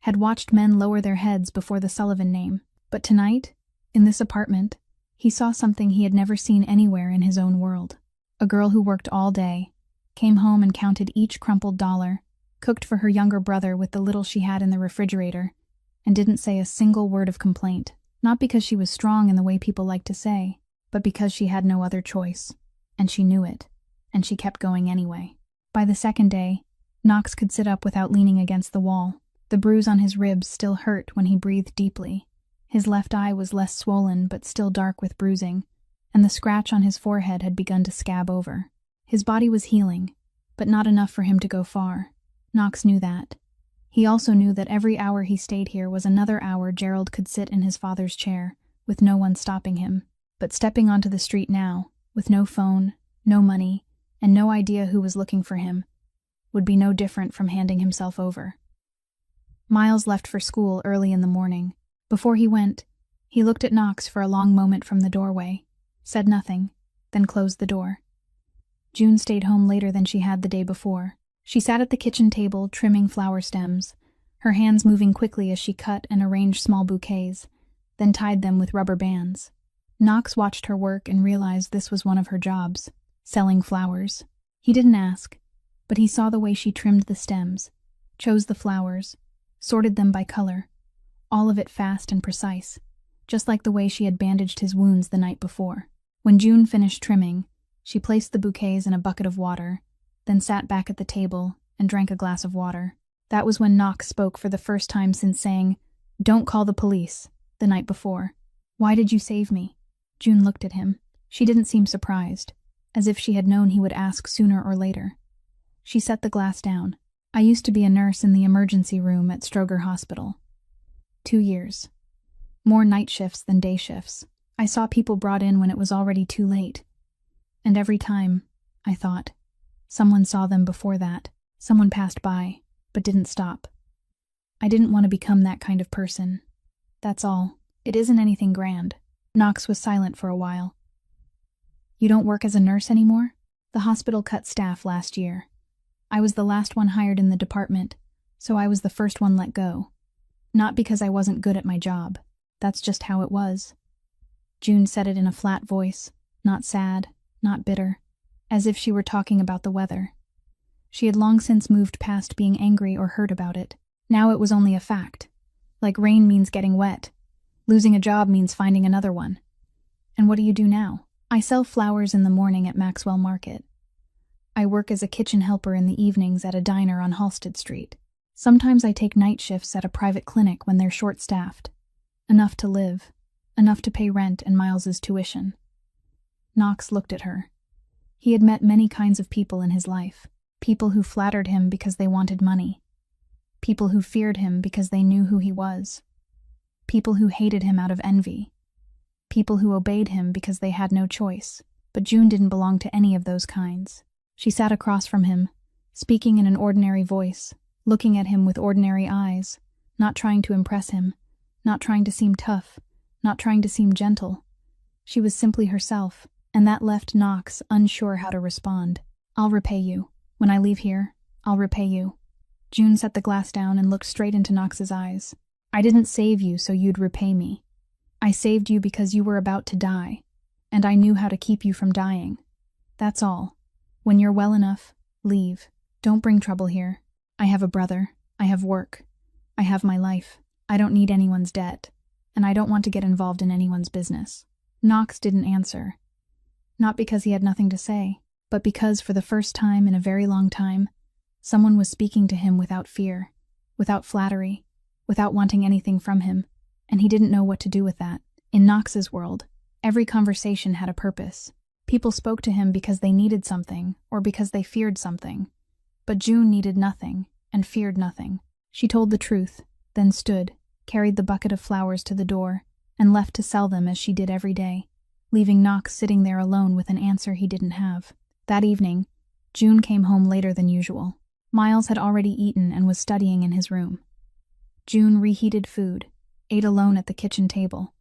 had watched men lower their heads before the Sullivan name. But tonight, in this apartment, he saw something he had never seen anywhere in his own world. A girl who worked all day, came home and counted each crumpled dollar, cooked for her younger brother with the little she had in the refrigerator, and didn't say a single word of complaint. Not because she was strong in the way people like to say, but because she had no other choice, and she knew it, and she kept going anyway. By the second day, Knox could sit up without leaning against the wall. The bruise on his ribs still hurt when he breathed deeply. His left eye was less swollen but still dark with bruising, and the scratch on his forehead had begun to scab over. His body was healing, but not enough for him to go far. Knox knew that. He also knew that every hour he stayed here was another hour Gerald could sit in his father's chair, with no one stopping him. But stepping onto the street now, with no phone, no money, and no idea who was looking for him, would be no different from handing himself over. Miles left for school early in the morning. Before he went, he looked at Knox for a long moment from the doorway, said nothing, then closed the door. June stayed home later than she had the day before. She sat at the kitchen table, trimming flower stems, her hands moving quickly as she cut and arranged small bouquets, then tied them with rubber bands. Knox watched her work and realized this was one of her jobs, selling flowers. He didn't ask, but he saw the way she trimmed the stems, chose the flowers, sorted them by color, all of it fast and precise, just like the way she had bandaged his wounds the night before. When June finished trimming, she placed the bouquets in a bucket of water, then sat back at the table and drank a glass of water. That was when Knox spoke for the first time since saying, "Don't call the police," the night before. "Why did you save me?" June looked at him. She didn't seem surprised, as if she had known he would ask sooner or later. She set the glass down. "I used to be a nurse in the emergency room at Stroger Hospital. 2 years. More night shifts than day shifts. I saw people brought in when it was already too late. And every time, I thought, someone saw them before that. Someone passed by, but didn't stop. I didn't want to become that kind of person. That's all. It isn't anything grand." Knox was silent for a while. "You don't work as a nurse anymore?" "The hospital cut staff last year. I was the last one hired in the department, so I was the first one let go. Not because I wasn't good at my job. That's just how it was." June said it in a flat voice, not sad, not bitter, as if she were talking about the weather. She had long since moved past being angry or hurt about it. Now it was only a fact. Like rain means getting wet. Losing a job means finding another one. "And what do you do now?" "I sell flowers in the morning at Maxwell Market. I work as a kitchen helper in the evenings at a diner on Halsted Street. Sometimes I take night shifts at a private clinic when they're short-staffed. Enough to live, enough to pay rent and Miles's tuition." Knox looked at her. He had met many kinds of people in his life. People who flattered him because they wanted money. People who feared him because they knew who he was. People who hated him out of envy. People who obeyed him because they had no choice. But June didn't belong to any of those kinds. She sat across from him, speaking in an ordinary voice, looking at him with ordinary eyes, not trying to impress him, not trying to seem tough, not trying to seem gentle. She was simply herself, and that left Knox unsure how to respond. "I'll repay you. When I leave here, I'll repay you." June set the glass down and looked straight into Knox's eyes. "I didn't save you so you'd repay me. I saved you because you were about to die, and I knew how to keep you from dying. That's all. When you're well enough, leave. Don't bring trouble here. I have a brother. I have work. I have my life. I don't need anyone's debt, and I don't want to get involved in anyone's business." Knox didn't answer. Not because he had nothing to say, but because for the first time in a very long time, someone was speaking to him without fear, without flattery, without wanting anything from him, and he didn't know what to do with that. In Knox's world, every conversation had a purpose. People spoke to him because they needed something or because they feared something. But June needed nothing and feared nothing. She told the truth, then stood, carried the bucket of flowers to the door, and left to sell them as she did every day, leaving Knox sitting there alone with an answer he didn't have. That evening, June came home later than usual. Miles had already eaten and was studying in his room. June reheated food, ate alone at the kitchen table,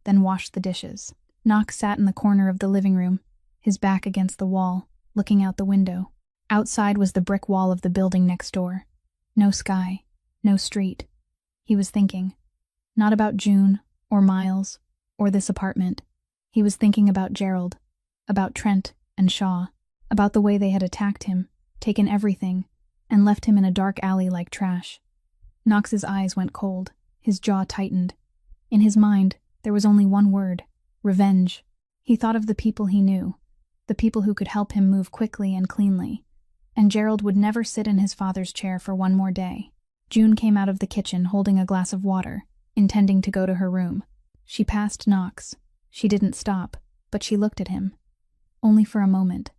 then washed the dishes. Knox sat in the corner of the living room, his back against the wall, looking out the window. Outside was the brick wall of the building next door. No sky, no street. He was thinking. Not about June, or Miles, or this apartment. He was thinking about Gerald, about Trent and Shaw, about the way they had attacked him, taken everything, and left him in a dark alley like trash. Knox's eyes went cold, his jaw tightened. In his mind, there was only one word: revenge. He thought of the people he knew, the people who could help him move quickly and cleanly, and Gerald would never sit in his father's chair for one more day. June came out of the kitchen holding a glass of water, intending to go to her room. She passed Knox. She didn't stop, but she looked at him. Only for a moment,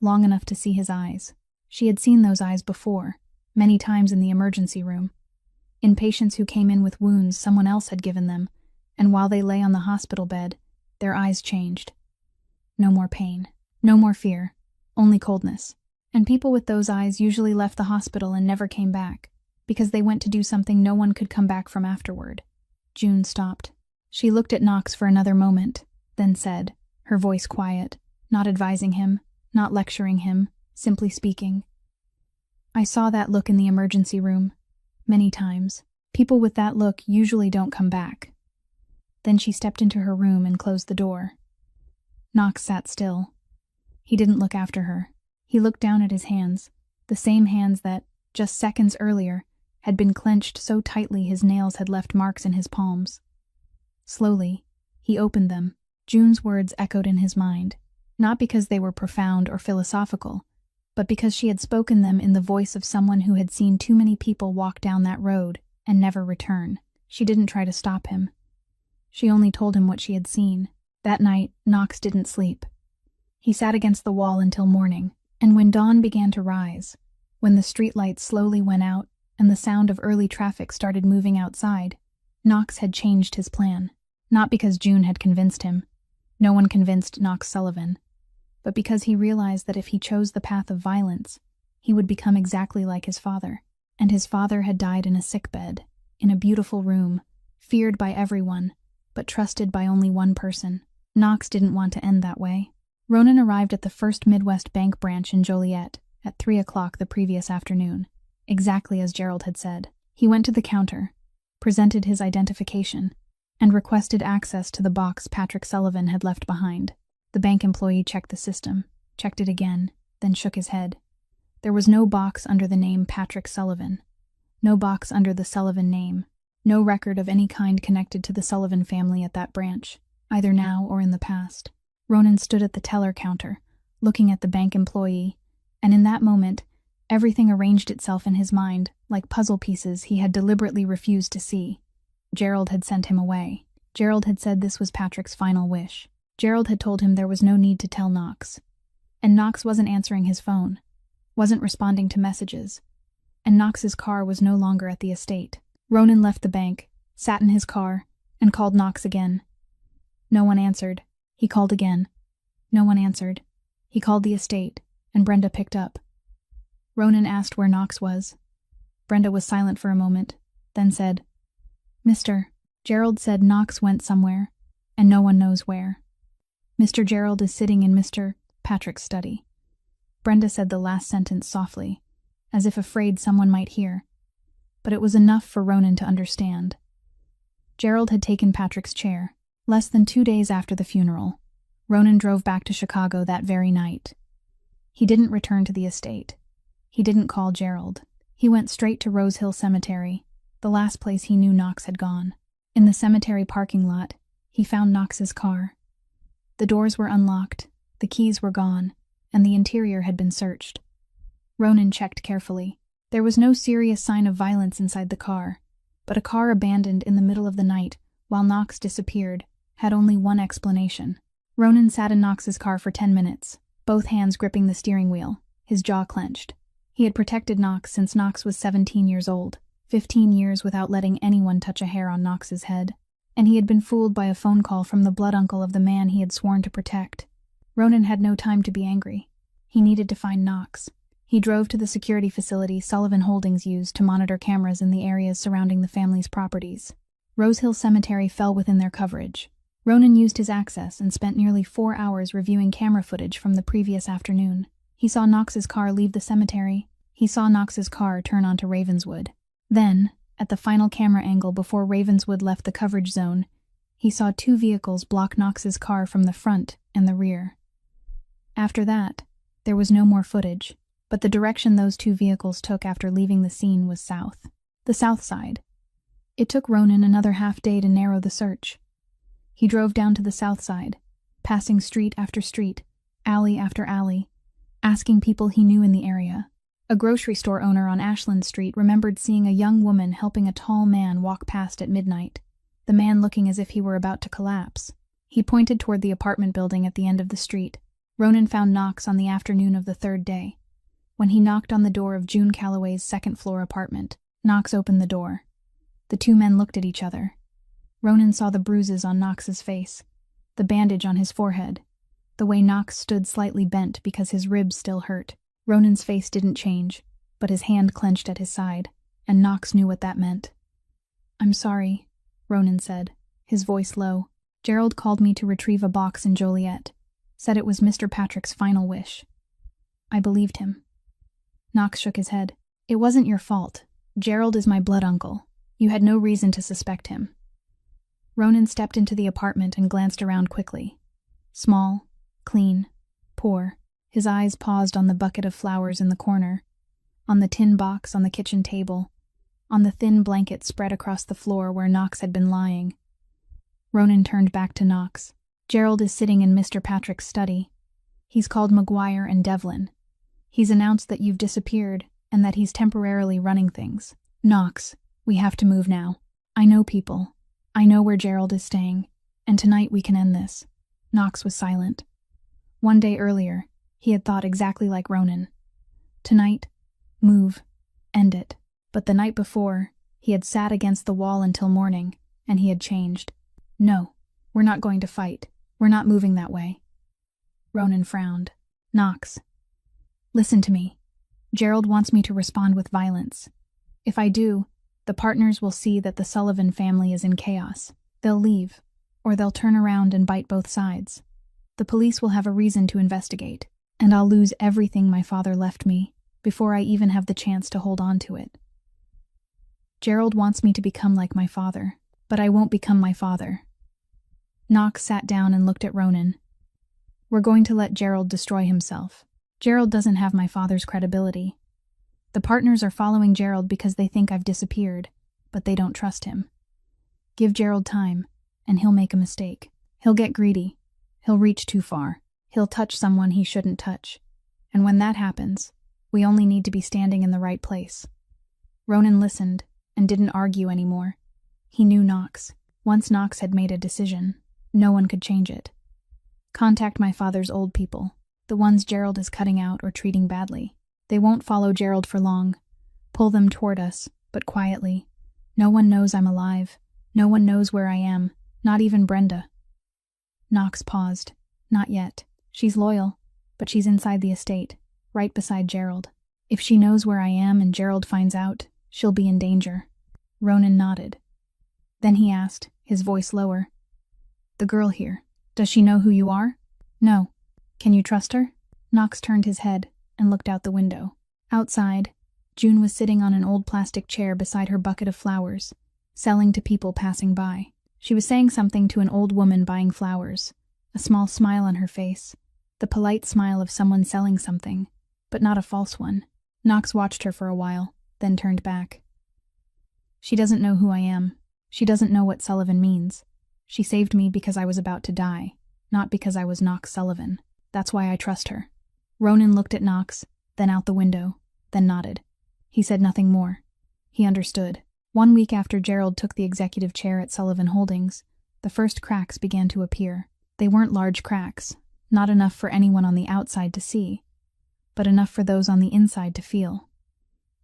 long enough to see his eyes. She had seen those eyes before, many times in the emergency room. In patients who came in with wounds someone else had given them, and while they lay on the hospital bed, their eyes changed. No more pain, no more fear, only coldness. And people with those eyes usually left the hospital and never came back, because they went to do something no one could come back from afterward. June stopped. She looked at Knox for another moment, then said, her voice quiet, not advising him, not lecturing him, simply speaking. I saw that look in the emergency room, many times. People with that look usually don't come back. Then she stepped into her room and closed the door. Knox sat still. He didn't look after her. He looked down at his hands, the same hands that, just seconds earlier, had been clenched so tightly his nails had left marks in his palms. Slowly, he opened them. June's words echoed in his mind, not because they were profound or philosophical, but because she had spoken them in the voice of someone who had seen too many people walk down that road and never return. She didn't try to stop him. She only told him what she had seen. That night, Knox didn't sleep. He sat against the wall until morning, and when dawn began to rise, when the streetlights slowly went out and the sound of early traffic started moving outside, Knox had changed his plan. Not because June had convinced him. No one convinced Knox Sullivan. But because he realized that if he chose the path of violence, he would become exactly like his father. And his father had died in a sickbed, in a beautiful room, feared by everyone, but trusted by only one person. Knox didn't want to end that way. Ronan arrived at the First Midwest Bank branch in Joliet at 3 o'clock the previous afternoon, exactly as Gerald had said. He went to the counter, presented his identification, and requested access to the box Patrick Sullivan had left behind. The bank employee checked the system, checked it again, then shook his head. There was no box under the name Patrick Sullivan. No box under the Sullivan name. No record of any kind connected to the Sullivan family at that branch, either now or in the past. Ronan stood at the teller counter, looking at the bank employee, and in that moment, everything arranged itself in his mind like puzzle pieces he had deliberately refused to see. Gerald had sent him away. Gerald had said this was Patrick's final wish. Gerald had told him there was no need to tell Knox. And Knox wasn't answering his phone, wasn't responding to messages, and Knox's car was no longer at the estate. Ronan left the bank, sat in his car, and called Knox again. No one answered. He called again. No one answered. He called the estate, and Brenda picked up. Ronan asked where Knox was. Brenda was silent for a moment, then said, "Mr. Gerald said Knox went somewhere, and no one knows where. Mr. Gerald is sitting in Mr. Patrick's study." Brenda said the last sentence softly, as if afraid someone might hear. But it was enough for Ronan to understand. Gerald had taken Patrick's chair. Less than 2 days after the funeral, Ronan drove back to Chicago that very night. He didn't return to the estate. He didn't call Gerald. He went straight to Rose Hill Cemetery, the last place he knew Knox had gone. In the cemetery parking lot, he found Knox's car. The doors were unlocked, the keys were gone, and the interior had been searched. Ronan checked carefully. There was no serious sign of violence inside the car, but a car abandoned in the middle of the night while Knox disappeared had only one explanation. Ronan sat in Knox's car for 10 minutes, both hands gripping the steering wheel, his jaw clenched. He had protected Knox since Knox was 17 years old, 15 years without letting anyone touch a hair on Knox's head. And he had been fooled by a phone call from the blood uncle of the man he had sworn to protect. Ronan had no time to be angry. He needed to find Knox. He drove to the security facility Sullivan Holdings used to monitor cameras in the areas surrounding the family's properties. Rose Hill Cemetery fell within their coverage. Ronan used his access and spent nearly 4 hours reviewing camera footage from the previous afternoon. He saw Knox's car leave the cemetery. He saw Knox's car turn onto Ravenswood. Then, at the final camera angle before Ravenswood left the coverage zone, he saw 2 vehicles block Knox's car from the front and the rear. After that, there was no more footage, but the direction those 2 vehicles took after leaving the scene was south. The south side. It took Ronan another half-day to narrow the search. He drove down to the south side, passing street after street, alley after alley, asking people he knew in the area. A grocery store owner on Ashland Street remembered seeing a young woman helping a tall man walk past at midnight, the man looking as if he were about to collapse. He pointed toward the apartment building at the end of the street. Ronan found Knox on the afternoon of the third day. When he knocked on the door of June Calloway's second-floor apartment, Knox opened the door. The two men looked at each other. Ronan saw the bruises on Knox's face, the bandage on his forehead, the way Knox stood slightly bent because his ribs still hurt. Ronan's face didn't change, but his hand clenched at his side, and Knox knew what that meant. "I'm sorry," Ronan said, his voice low. "Gerald called me to retrieve a box in Joliet. Said it was Mr. Patrick's final wish." I believed him. Knox shook his head. "It wasn't your fault. Gerald is my blood uncle. You had no reason to suspect him." Ronan stepped into the apartment and glanced around quickly. Small, clean, poor. His eyes paused on the bucket of flowers in the corner, on the tin box on the kitchen table, on the thin blanket spread across the floor where Knox had been lying. Ronan turned back to Knox. "Gerald is sitting in Mr. Patrick's study. He's called McGuire and Devlin. He's announced that you've disappeared and that he's temporarily running things. Knox, we have to move now. I know people. I know where Gerald is staying, and tonight we can end this." Knox was silent. One day earlier, he had thought exactly like Ronan. Tonight, move, end it. But the night before, he had sat against the wall until morning, and he had changed. "No, we're not going to fight. We're not moving that way." Ronan frowned. "Knox, listen to me. Gerald wants me to respond with violence. If I do, the partners will see that the Sullivan family is in chaos. They'll leave, or they'll turn around and bite both sides. The police will have a reason to investigate, and I'll lose everything my father left me before I even have the chance to hold on to it. Gerald wants me to become like my father, but I won't become my father." Knox sat down and looked at Ronan. "We're going to let Gerald destroy himself. Gerald doesn't have my father's credibility. The partners are following Gerald because they think I've disappeared, but they don't trust him. Give Gerald time, and he'll make a mistake. He'll get greedy. He'll reach too far. He'll touch someone he shouldn't touch. And when that happens, we only need to be standing in the right place." Ronan listened and didn't argue anymore. He knew Knox. Once Knox had made a decision, no one could change it. "Contact my father's old people, the ones Gerald is cutting out or treating badly. They won't follow Gerald for long. Pull them toward us, but quietly. No one knows I'm alive. No one knows where I am, not even Brenda." Knox paused. "Not yet. She's loyal, but she's inside the estate, right beside Gerald. If she knows where I am and Gerald finds out, she'll be in danger." Ronan nodded. Then he asked, his voice lower, "The girl here, does she know who you are?" "No. Can you trust her?" Knox turned his head and looked out the window. Outside, June was sitting on an old plastic chair beside her bucket of flowers, selling to people passing by. She was saying something to an old woman buying flowers, a small smile on her face, the polite smile of someone selling something, but not a false one. Knox watched her for a while, then turned back. "She doesn't know who I am. She doesn't know what Sullivan means. She saved me because I was about to die, not because I was Knox Sullivan. That's why I trust her." Ronan looked at Knox, then out the window, then nodded. He said nothing more. He understood. 1 week after Gerald took the executive chair at Sullivan Holdings, the first cracks began to appear. They weren't large cracks, not enough for anyone on the outside to see, but enough for those on the inside to feel.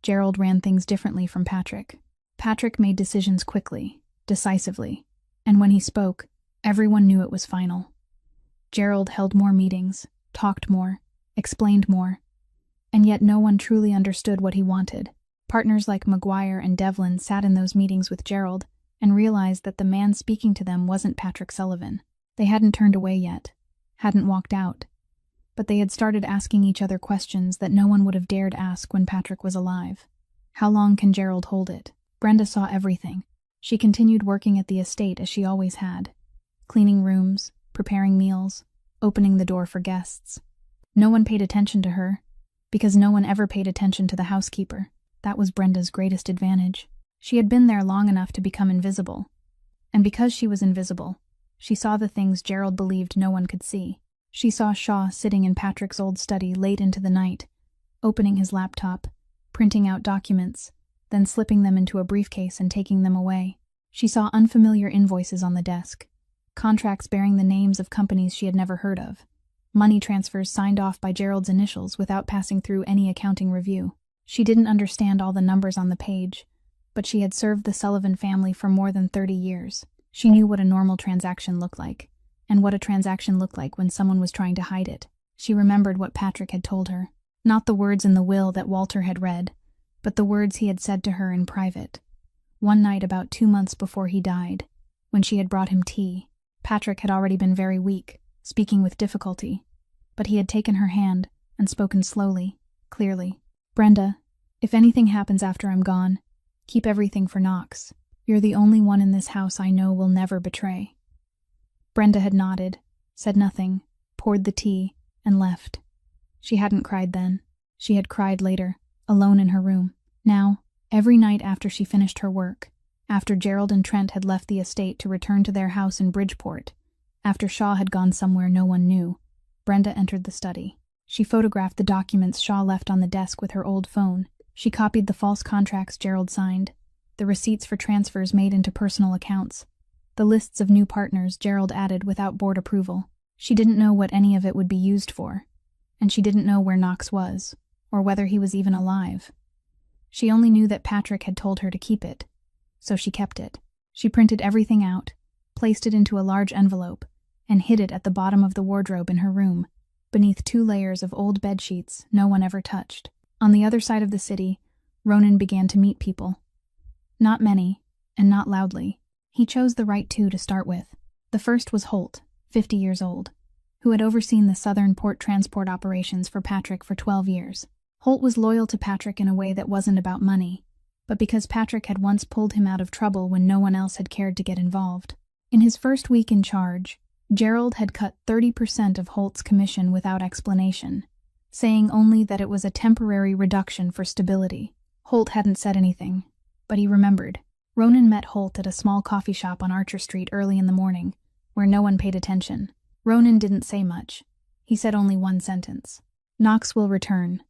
Gerald ran things differently from Patrick. Patrick made decisions quickly, decisively, and when he spoke, everyone knew it was final. Gerald held more meetings, talked more, explained more, and yet no one truly understood what he wanted. Partners like McGuire and Devlin sat in those meetings with Gerald and realized that the man speaking to them wasn't Patrick Sullivan. They hadn't turned away yet, hadn't walked out, but they had started asking each other questions that no one would have dared ask when Patrick was alive. How long can Gerald hold it? Brenda saw everything. She continued working at the estate as she always had, cleaning rooms, preparing meals, opening the door for guests. No one paid attention to her, because no one ever paid attention to the housekeeper. That was Brenda's greatest advantage. She had been there long enough to become invisible. And because she was invisible, she saw the things Gerald believed no one could see. She saw Shaw sitting in Patrick's old study late into the night, opening his laptop, printing out documents, then slipping them into a briefcase and taking them away. She saw unfamiliar invoices on the desk, contracts bearing the names of companies she had never heard of, money transfers signed off by Gerald's initials without passing through any accounting review. She didn't understand all the numbers on the page, but she had served the Sullivan family for more than 30 years. She knew what a normal transaction looked like, and what a transaction looked like when someone was trying to hide it. She remembered what Patrick had told her, not the words in the will that Walter had read, but the words he had said to her in private. One night about 2 months before he died, when she had brought him tea. Patrick had already been very weak, speaking with difficulty, but he had taken her hand and spoken slowly, clearly. "Brenda, if anything happens after I'm gone, keep everything for Knox. You're the only one in this house I know will never betray." Brenda had nodded, said nothing, poured the tea, and left. She hadn't cried then. She had cried later, alone in her room. Now, every night after she finished her work, after Gerald and Trent had left the estate to return to their house in Bridgeport, after Shaw had gone somewhere no one knew, Brenda entered the study. She photographed the documents Shaw left on the desk with her old phone. She copied the false contracts Gerald signed, the receipts for transfers made into personal accounts, the lists of new partners Gerald added without board approval. She didn't know what any of it would be used for, and she didn't know where Knox was, or whether he was even alive. She only knew that Patrick had told her to keep it, so she kept it. She printed everything out, placed it into a large envelope, and hid it at the bottom of the wardrobe in her room, beneath 2 layers of old bedsheets no one ever touched. On the other side of the city, Ronan began to meet people. Not many, and not loudly. He chose the right 2 to start with. The first was Holt, 50 years old, who had overseen the southern port transport operations for Patrick for 12 years. Holt was loyal to Patrick in a way that wasn't about money, but because Patrick had once pulled him out of trouble when no one else had cared to get involved. In his first week in charge, Gerald had cut 30% of Holt's commission without explanation, saying only that it was a temporary reduction for stability. Holt hadn't said anything, but he remembered. Ronan met Holt at a small coffee shop on Archer Street early in the morning, where no one paid attention. Ronan didn't say much. He said only one sentence. "Knox will return."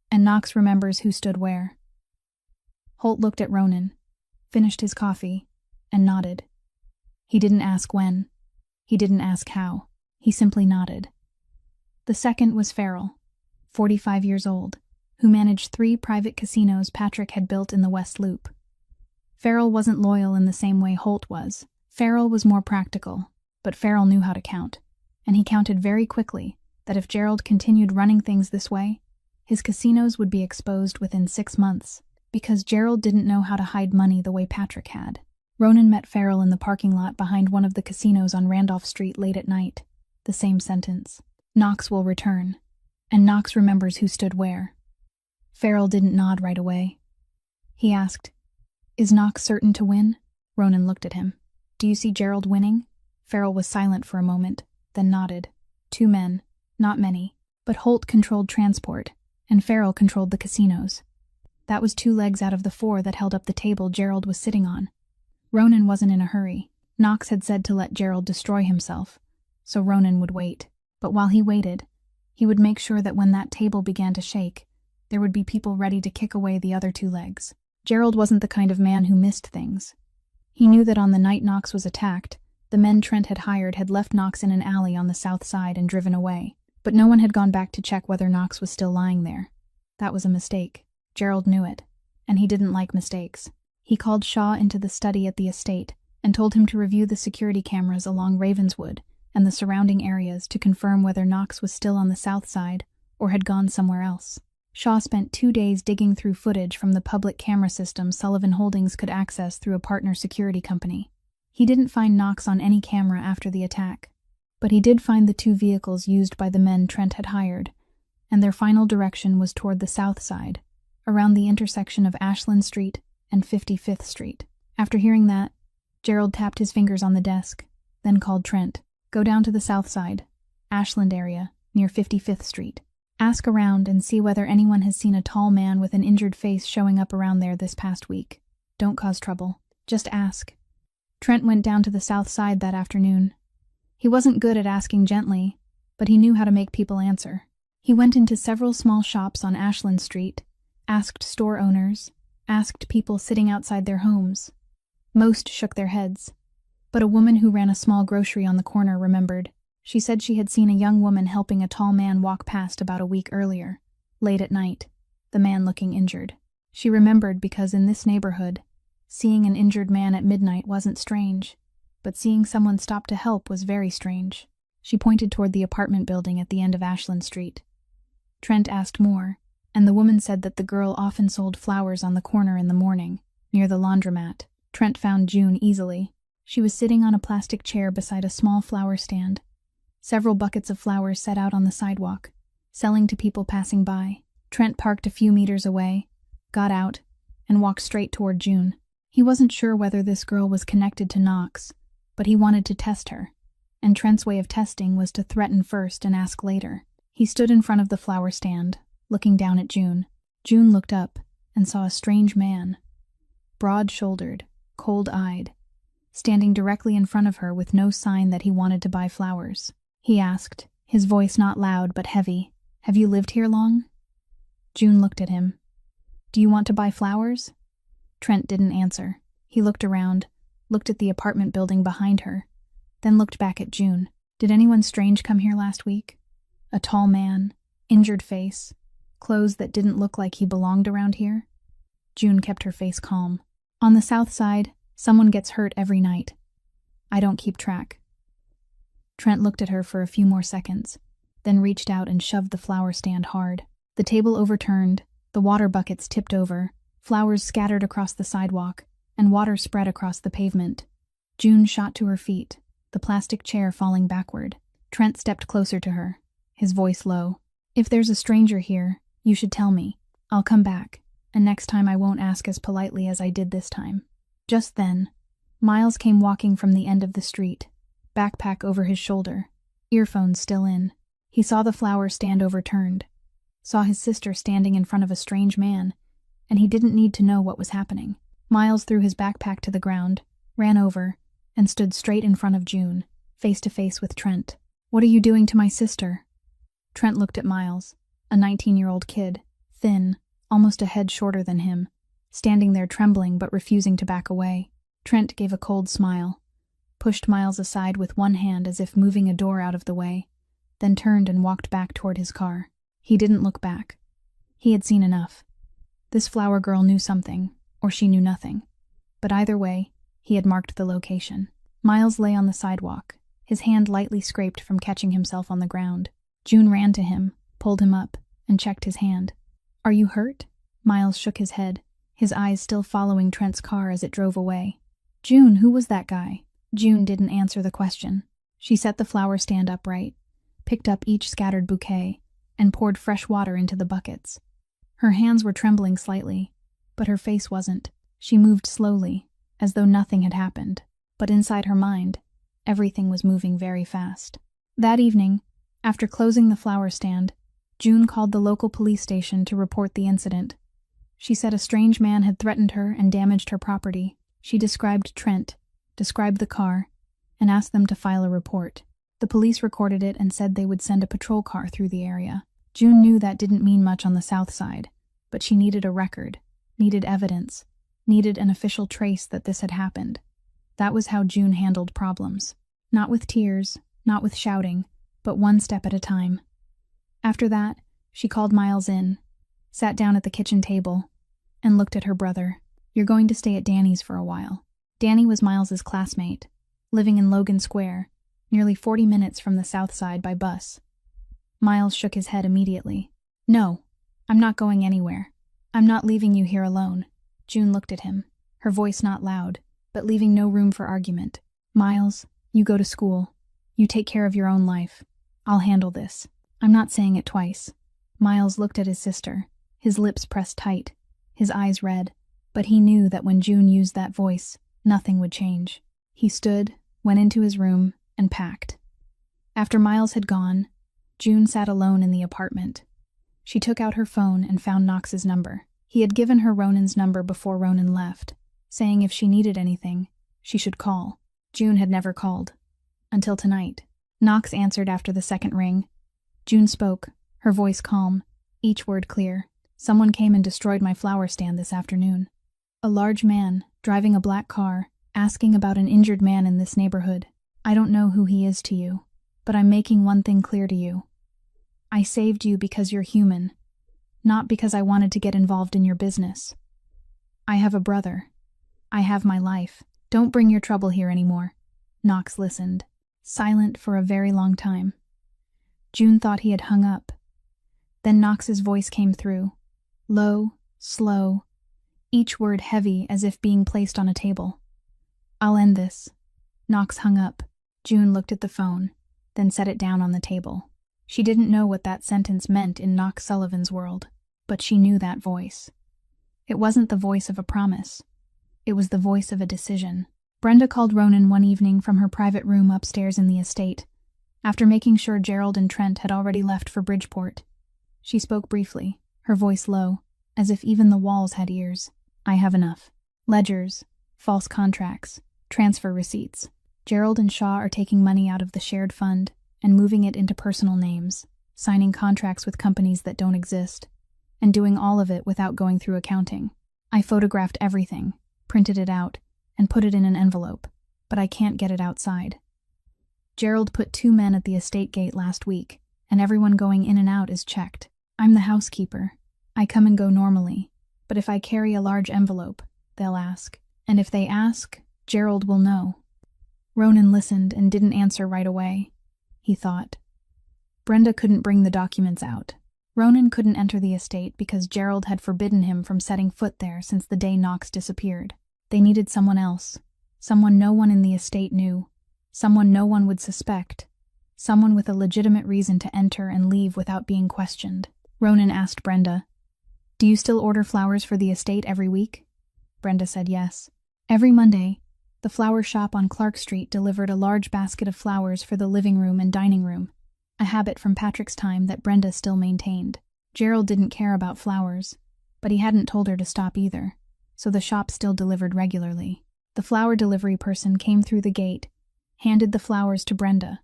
And Knox remembers who stood where. Holt looked at Ronan, finished his coffee, and nodded. He didn't ask when. He didn't ask how. He simply nodded. The second was Farrell, 45 years old, who managed 3 private casinos Patrick had built in the West Loop. Farrell wasn't loyal in the same way Holt was. Farrell was more practical, but Farrell knew how to count, and he counted very quickly that if Gerald continued running things this way, his casinos would be exposed within 6 months, because Gerald didn't know how to hide money the way Patrick had. Ronan met Farrell in the parking lot behind one of the casinos on Randolph Street late at night. The same sentence. "Knox will return." And Knox remembers who stood where. Farrell didn't nod right away. He asked, "Is Knox certain to win?" Ronan looked at him. "Do you see Gerald winning?" Farrell was silent for a moment, then nodded. 2 men, not many, but Holt controlled transport, and Farrell controlled the casinos. That was 2 legs out of the 4 that held up the table Gerald was sitting on. Ronan wasn't in a hurry. Knox had said to let Gerald destroy himself, so Ronan would wait. But while he waited, he would make sure that when that table began to shake, there would be people ready to kick away the other 2 legs. Gerald wasn't the kind of man who missed things. He knew that on the night Knox was attacked, the men Trent had hired had left Knox in an alley on the south side and driven away, but no one had gone back to check whether Knox was still lying there. That was a mistake. Gerald knew it, and he didn't like mistakes. He called Shaw into the study at the estate and told him to review the security cameras along Ravenswood and the surrounding areas to confirm whether Knox was still on the south side or had gone somewhere else. Shaw spent 2 days digging through footage from the public camera system Sullivan Holdings could access through a partner security company. He didn't find Knox on any camera after the attack, but he did find the 2 vehicles used by the men Trent had hired, and their final direction was toward the south side, around the intersection of Ashland Street and 55th Street. After hearing that, Gerald tapped his fingers on the desk, then called Trent. "Go down to the south side, Ashland area, near 55th Street. Ask around and see whether anyone has seen a tall man with an injured face showing up around there this past week. Don't cause trouble. Just ask." Trent went down to the south side that afternoon. He wasn't good at asking gently, but he knew how to make people answer. He went into several small shops on Ashland Street asked store owners, asked people sitting outside their homes. Most shook their heads. But a woman who ran a small grocery on the corner remembered. She said she had seen a young woman helping a tall man walk past about a week earlier, late at night, the man looking injured. She remembered because in this neighborhood, seeing an injured man at midnight wasn't strange, but seeing someone stop to help was very strange. She pointed toward the apartment building at the end of Ashland Street. Trent asked more, and the woman said that the girl often sold flowers on the corner in the morning, near the laundromat. Trent found June easily. She was sitting on a plastic chair beside a small flower stand. Several buckets of flowers set out on the sidewalk, selling to people passing by. Trent parked a few meters away, got out, and walked straight toward June. He wasn't sure whether this girl was connected to Knox, but he wanted to test her, and Trent's way of testing was to threaten first and ask later. He stood in front of the flower stand, looking down at June. June looked up and saw a strange man, broad-shouldered, cold-eyed, standing directly in front of her with no sign that he wanted to buy flowers. He asked, his voice not loud but heavy, "Have you lived here long?" June looked at him. "Do you want to buy flowers?" Trent didn't answer. He looked around, looked at the apartment building behind her, then looked back at June. Did anyone strange come here last week? A tall man, injured face, clothes that didn't look like he belonged around here? June kept her face calm. On the south side, someone gets hurt every night. I don't keep track. Trent looked at her for a few more seconds, then reached out and shoved the flower stand hard. The table overturned, the water buckets tipped over, flowers scattered across the sidewalk, and water spread across the pavement. June shot to her feet, the plastic chair falling backward. Trent stepped closer to her, his voice low. "If there's a stranger here, you should tell me. I'll come back, and next time I won't ask as politely as I did this time." Just then, Miles came walking from the end of the street, backpack over his shoulder, earphones still in. He saw the flower stand overturned, saw his sister standing in front of a strange man, and he didn't need to know what was happening. Miles threw his backpack to the ground, ran over, and stood straight in front of June, face to face with Trent. "What are you doing to my sister?" Trent looked at Miles, a 19-year-old kid, thin, almost a head shorter than him, standing there trembling but refusing to back away. Trent gave a cold smile, pushed Miles aside with one hand as if moving a door out of the way, then turned and walked back toward his car. He didn't look back. He had seen enough. This flower girl knew something, or she knew nothing. But either way, he had marked the location. Miles lay on the sidewalk, his hand lightly scraped from catching himself on the ground. June ran to him, pulled him up, and checked his hand. "Are you hurt?" Miles shook his head, his eyes still following Trent's car as it drove away. "June, who was that guy?" June didn't answer the question. She set the flower stand upright, picked up each scattered bouquet, and poured fresh water into the buckets. Her hands were trembling slightly, but her face wasn't. She moved slowly, as though nothing had happened. But inside her mind, everything was moving very fast. That evening, after closing the flower stand, June called the local police station to report the incident. She said a strange man had threatened her and damaged her property. She described Trent, described the car, and asked them to file a report. The police recorded it and said they would send a patrol car through the area. June knew that didn't mean much on the south side, but she needed a record, needed evidence, needed an official trace that this had happened. That was how June handled problems. Not with tears, not with shouting, but one step at a time. After that, she called Miles in, sat down at the kitchen table, and looked at her brother. "You're going to stay at Danny's for a while." Danny was Miles's classmate, living in Logan Square, nearly 40 minutes from the south side by bus. Miles shook his head immediately. "No, I'm not going anywhere. I'm not leaving you here alone." June looked at him, her voice not loud, but leaving no room for argument. "Miles, you go to school. You take care of your own life. I'll handle this." "I'm not saying it twice." Miles looked at his sister, his lips pressed tight, his eyes red, but he knew that when June used that voice, nothing would change. He stood, went into his room, and packed. After Miles had gone, June sat alone in the apartment. She took out her phone and found Knox's number. He had given her Ronan's number before Ronan left, saying if she needed anything, she should call. June had never called. Until tonight. Knox answered after the second ring. June spoke, her voice calm, each word clear. Someone came and destroyed my flower stand this afternoon. A large man, driving a black car, asking about an injured man in this neighborhood. I don't know who he is to you, but I'm making one thing clear to you. I saved you because you're human, not because I wanted to get involved in your business. I have a brother. I have my life. Don't bring your trouble here anymore. Knox listened, silent for a very long time. June thought he had hung up. Then Knox's voice came through, low, slow, each word heavy as if being placed on a table. I'll end this. Knox hung up. June looked at the phone, then set it down on the table. She didn't know what that sentence meant in Knox Sullivan's world, but she knew that voice. It wasn't the voice of a promise. It was the voice of a decision. Brenda called Ronan one evening from her private room upstairs in the estate, after making sure Gerald and Trent had already left for Bridgeport. She spoke briefly, her voice low, as if even the walls had ears. I have enough. Ledgers, false contracts, transfer receipts. Gerald and Shaw are taking money out of the shared fund and moving it into personal names, signing contracts with companies that don't exist, and doing all of it without going through accounting. I photographed everything, printed it out, and put it in an envelope, but I can't get it outside. Gerald put 2 men at the estate gate last week, and everyone going in and out is checked. I'm the housekeeper. I come and go normally, but if I carry a large envelope, they'll ask. And if they ask, Gerald will know. Ronan listened and didn't answer right away. He thought. Brenda couldn't bring the documents out. Ronan couldn't enter the estate because Gerald had forbidden him from setting foot there since the day Knox disappeared. They needed someone else. Someone no one in the estate knew. Someone no one would suspect. Someone with a legitimate reason to enter and leave without being questioned. Ronan asked Brenda, "Do you still order flowers for the estate every week?" Brenda said yes. Every Monday, the flower shop on Clark Street delivered a large basket of flowers for the living room and dining room, a habit from Patrick's time that Brenda still maintained. Gerald didn't care about flowers, but he hadn't told her to stop either, so the shop still delivered regularly. The flower delivery person came through the gate, handed the flowers to Brenda.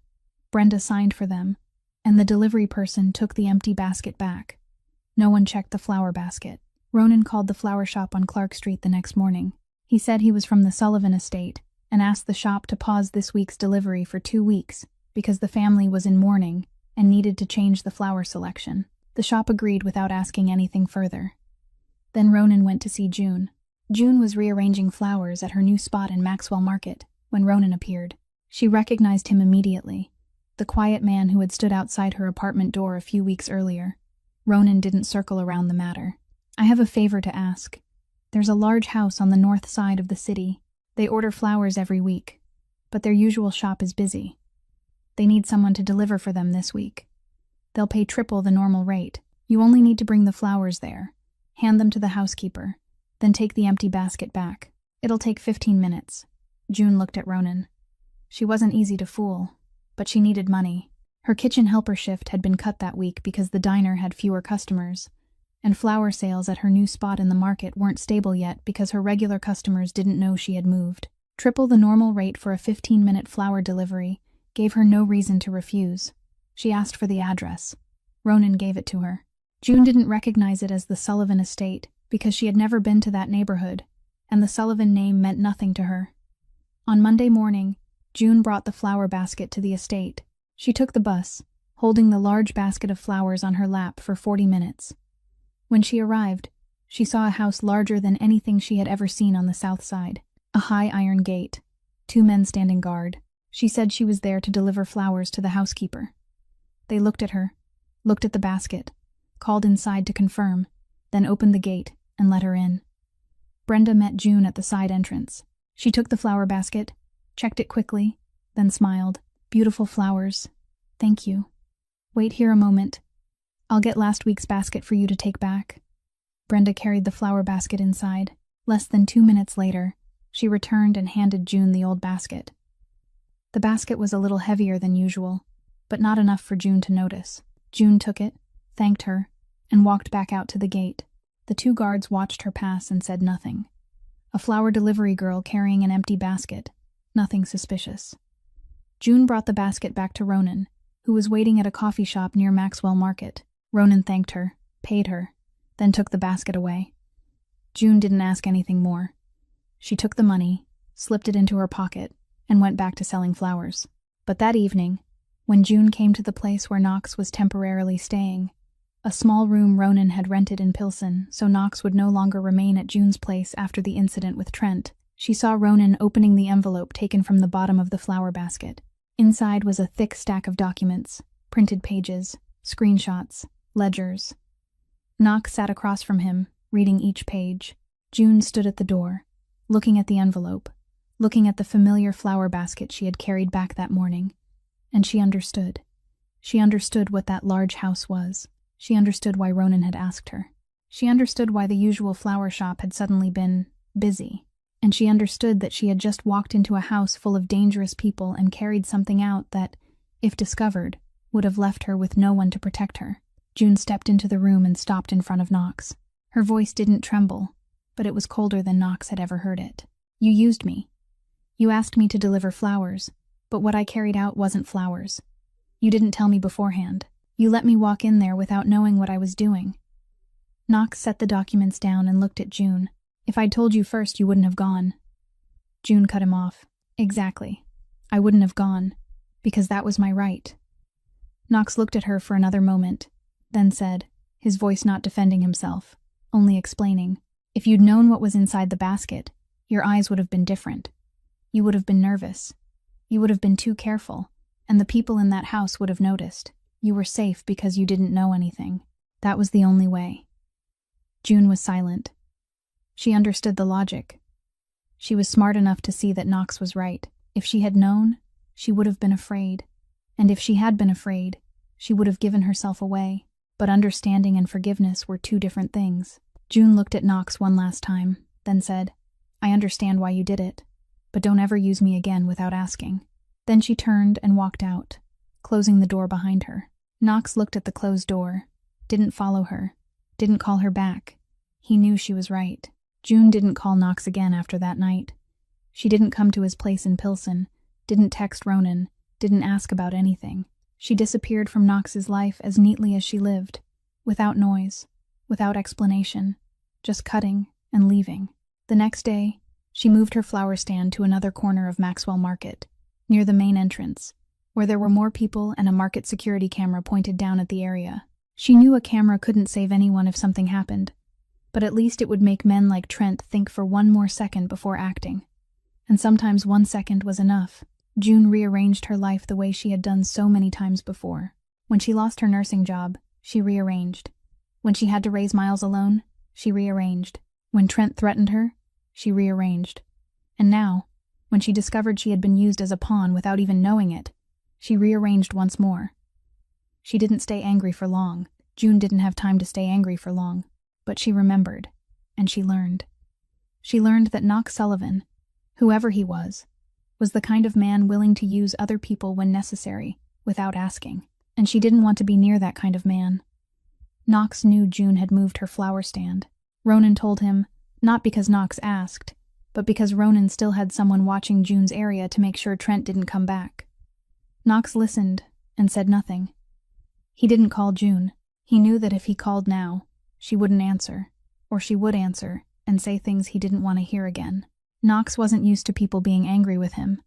Brenda signed for them, and the delivery person took the empty basket back. No one checked the flower basket. Ronan called the flower shop on Clark Street the next morning. He said he was from the Sullivan estate and asked the shop to pause this week's delivery for 2 weeks because the family was in mourning and needed to change the flower selection. The shop agreed without asking anything further. Then Ronan went to see June. June was rearranging flowers at her new spot in Maxwell Market when Ronan appeared. She recognized him immediately, the quiet man who had stood outside her apartment door a few weeks earlier. Ronan didn't circle around the matter. I have a favor to ask. There's a large house on the north side of the city. They order flowers every week, but their usual shop is busy. They need someone to deliver for them this week. They'll pay triple the normal rate. You only need to bring the flowers there, hand them to the housekeeper, then take the empty basket back. It'll take 15 minutes. June looked at Ronan. She wasn't easy to fool, but she needed money. Her kitchen helper shift had been cut that week because the diner had fewer customers, and flower sales at her new spot in the market weren't stable yet because her regular customers didn't know she had moved. Triple the normal rate for a 15-minute flower delivery gave her no reason to refuse. She asked for the address. Ronan gave it to her. June didn't recognize it as the Sullivan estate because she had never been to that neighborhood, and the Sullivan name meant nothing to her. On Monday morning, June brought the flower basket to the estate. She took the bus, holding the large basket of flowers on her lap for 40 minutes. When she arrived, she saw a house larger than anything she had ever seen on the south side. A high iron gate, 2 men standing guard. She said she was there to deliver flowers to the housekeeper. They looked at her, looked at the basket, called inside to confirm, then opened the gate and let her in. Brenda met June at the side entrance. She took the flower basket, checked it quickly, then smiled. Beautiful flowers. Thank you. Wait here a moment. I'll get last week's basket for you to take back. Brenda carried the flower basket inside. Less than 2 minutes later, she returned and handed June the old basket. The basket was a little heavier than usual, but not enough for June to notice. June took it, thanked her, and walked back out to the gate. The 2 guards watched her pass and said nothing. A flower delivery girl carrying an empty basket. Nothing suspicious. June brought the basket back to Ronan, who was waiting at a coffee shop near Maxwell Market. Ronan thanked her, paid her, then took the basket away. June didn't ask anything more. She took the money, slipped it into her pocket, and went back to selling flowers. But that evening, when June came to the place where Knox was temporarily staying, a small room Ronan had rented in Pilsen so Knox would no longer remain at June's place after the incident with Trent, she saw Ronan opening the envelope taken from the bottom of the flower basket. Inside was a thick stack of documents, printed pages, screenshots, ledgers. Knox sat across from him, reading each page. June stood at the door, looking at the envelope, looking at the familiar flower basket she had carried back that morning. And she understood. She understood what that large house was. She understood why Ronan had asked her. She understood why the usual flower shop had suddenly been busy. And she understood that she had just walked into a house full of dangerous people and carried something out that, if discovered, would have left her with no one to protect her. June stepped into the room and stopped in front of Knox. Her voice didn't tremble, but it was colder than Knox had ever heard it. "You used me. You asked me to deliver flowers, but what I carried out wasn't flowers. You didn't tell me beforehand. You let me walk in there without knowing what I was doing." Knox set the documents down and looked at June. "If I'd told you first, you wouldn't have gone." June cut him off. "Exactly. I wouldn't have gone, because that was my right." Knox looked at her for another moment, then said, his voice not defending himself, only explaining, "If you'd known what was inside the basket, your eyes would have been different. You would have been nervous. You would have been too careful, and the people in that house would have noticed. You were safe because you didn't know anything. That was the only way." June was silent. She understood the logic. She was smart enough to see that Knox was right. If she had known, she would have been afraid. And if she had been afraid, she would have given herself away. But understanding and forgiveness were two different things. June looked at Knox one last time, then said, "I understand why you did it, but don't ever use me again without asking." Then she turned and walked out, closing the door behind her. Knox looked at the closed door, didn't follow her, didn't call her back. He knew she was right. June didn't call Knox again after that night. She didn't come to his place in Pilsen, didn't text Ronan, didn't ask about anything. She disappeared from Knox's life as neatly as she lived, without noise, without explanation, just cutting and leaving. The next day, she moved her flower stand to another corner of Maxwell Market, near the main entrance, where there were more people and a market security camera pointed down at the area. She knew a camera couldn't save anyone if something happened, but at least it would make men like Trent think for one more second before acting. And sometimes 1 second was enough. June rearranged her life the way she had done so many times before. When she lost her nursing job, she rearranged. When she had to raise Miles alone, she rearranged. When Trent threatened her, she rearranged. And now, when she discovered she had been used as a pawn without even knowing it, she rearranged once more. She didn't stay angry for long. June didn't have time to stay angry for long. But she remembered, and she learned. She learned that Knox Sullivan, whoever he was the kind of man willing to use other people when necessary, without asking. And she didn't want to be near that kind of man. Knox knew June had moved her flower stand. Ronan told him, not because Knox asked, but because Ronan still had someone watching June's area to make sure Trent didn't come back. Knox listened and said nothing. He didn't call June. He knew that if he called now, she wouldn't answer, or she would answer and say things he didn't want to hear again. Knox wasn't used to people being angry with him.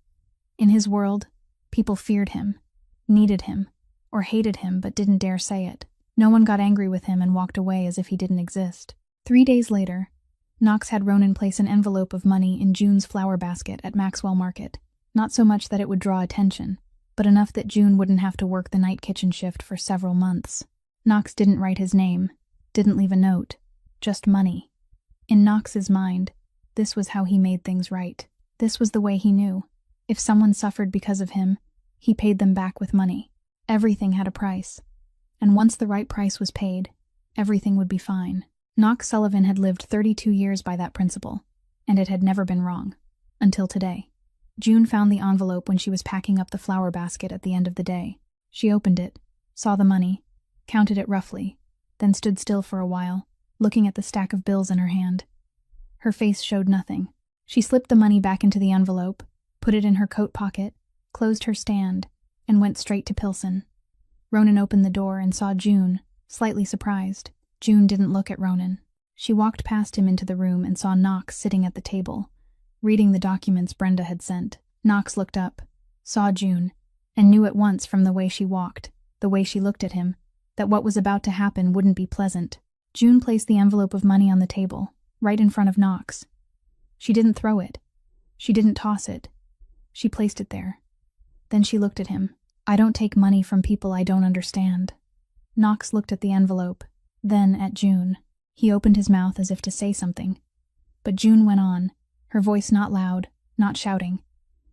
In his world, people feared him, needed him, or hated him but didn't dare say it. No one got angry with him and walked away as if he didn't exist. 3 days later, Knox had Ronan place an envelope of money in June's flower basket at Maxwell Market. Not so much that it would draw attention, but enough that June wouldn't have to work the night kitchen shift for several months. Knox didn't write his name, didn't leave a note, just money. In Knox's mind, this was how he made things right. This was the way he knew. If someone suffered because of him, he paid them back with money. Everything had a price. And once the right price was paid, everything would be fine. Knox Sullivan had lived 32 years by that principle, and it had never been wrong. Until today. June found the envelope when she was packing up the flower basket at the end of the day. She opened it, saw the money, counted it roughly, then stood still for a while, looking at the stack of bills in her hand. Her face showed nothing. She slipped the money back into the envelope, put it in her coat pocket, closed her stand, and went straight to Pilsen. Ronan opened the door and saw June, slightly surprised. June didn't look at Ronan. She walked past him into the room and saw Knox sitting at the table, reading the documents Brenda had sent. Knox looked up, saw June, and knew at once from the way she walked, the way she looked at him, that what was about to happen wouldn't be pleasant. June placed the envelope of money on the table, right in front of Knox. She didn't throw it. She didn't toss it. She placed it there. Then she looked at him. "I don't take money from people I don't understand." Knox looked at the envelope, then at June. He opened his mouth as if to say something. But June went on, her voice not loud, not shouting,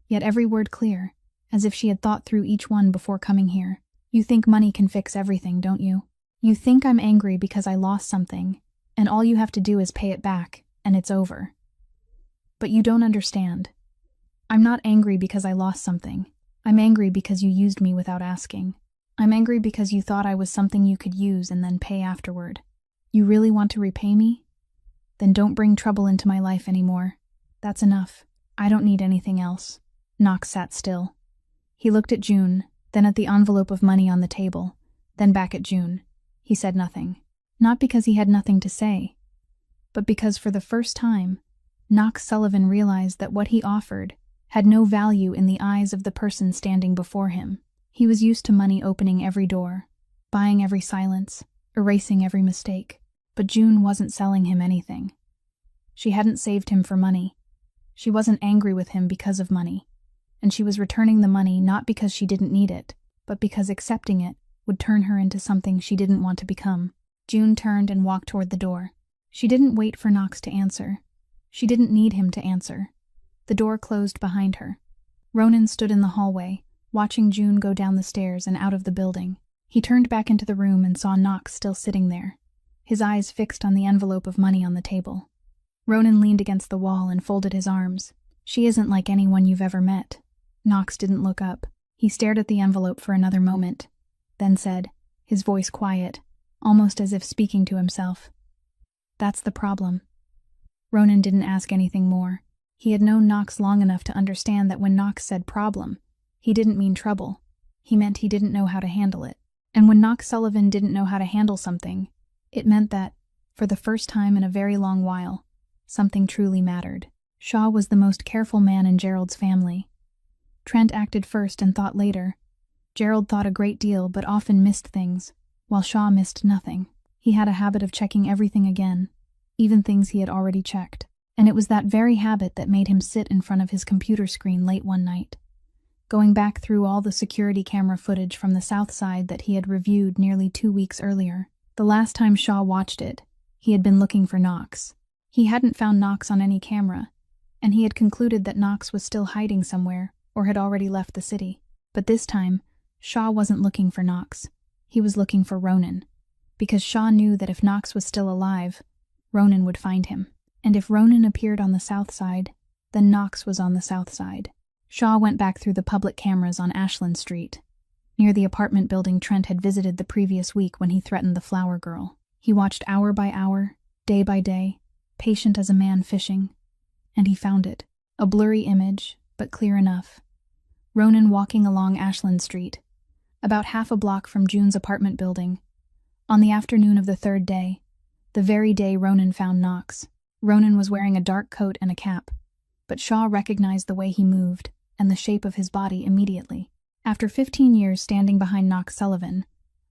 yet every word clear, as if she had thought through each one before coming here. "You think money can fix everything, don't you? You think I'm angry because I lost something, and all you have to do is pay it back, and it's over. But you don't understand. I'm not angry because I lost something. I'm angry because you used me without asking. I'm angry because you thought I was something you could use and then pay afterward. You really want to repay me? Then don't bring trouble into my life anymore. That's enough. I don't need anything else." Knox sat still. He looked at June, then at the envelope of money on the table, then back at June. He said nothing. Not because he had nothing to say, but because for the first time, Knox Sullivan realized that what he offered had no value in the eyes of the person standing before him. He was used to money opening every door, buying every silence, erasing every mistake. But June wasn't selling him anything. She hadn't saved him for money. She wasn't angry with him because of money. And she was returning the money not because she didn't need it, but because accepting it would turn her into something she didn't want to become. June turned and walked toward the door. She didn't wait for Knox to answer. She didn't need him to answer. The door closed behind her. Ronan stood in the hallway, watching June go down the stairs and out of the building. He turned back into the room and saw Knox still sitting there, his eyes fixed on the envelope of money on the table. Ronan leaned against the wall and folded his arms. "She isn't like anyone you've ever met." Knox didn't look up. He stared at the envelope for another moment, then said, his voice quiet, almost as if speaking to himself, "That's the problem." Ronan didn't ask anything more. He had known Knox long enough to understand that when Knox said problem, he didn't mean trouble. He meant he didn't know how to handle it. And when Knox Sullivan didn't know how to handle something, it meant that, for the first time in a very long while, something truly mattered. Shaw was the most careful man in Gerald's family. Trent acted first and thought later. Gerald thought a great deal but often missed things, while Shaw missed nothing. He had a habit of checking everything again, even things he had already checked. And it was that very habit that made him sit in front of his computer screen late one night, going back through all the security camera footage from the South Side that he had reviewed nearly 2 weeks earlier. The last time Shaw watched it, he had been looking for Knox. He hadn't found Knox on any camera, and he had concluded that Knox was still hiding somewhere or had already left the city. But this time, Shaw wasn't looking for Knox. He was looking for Ronan, because Shaw knew that if Knox was still alive, Ronan would find him. And if Ronan appeared on the South Side, then Knox was on the South Side. Shaw went back through the public cameras on Ashland Street, near the apartment building Trent had visited the previous week when he threatened the flower girl. He watched hour by hour, day by day, patient as a man fishing, and he found it. A blurry image, but clear enough. Ronan walking along Ashland Street, about half a block from June's apartment building, on the afternoon of the third day, the very day Ronan found Knox. Ronan was wearing a dark coat and a cap, but Shaw recognized the way he moved and the shape of his body immediately. After 15 years standing behind Knox Sullivan,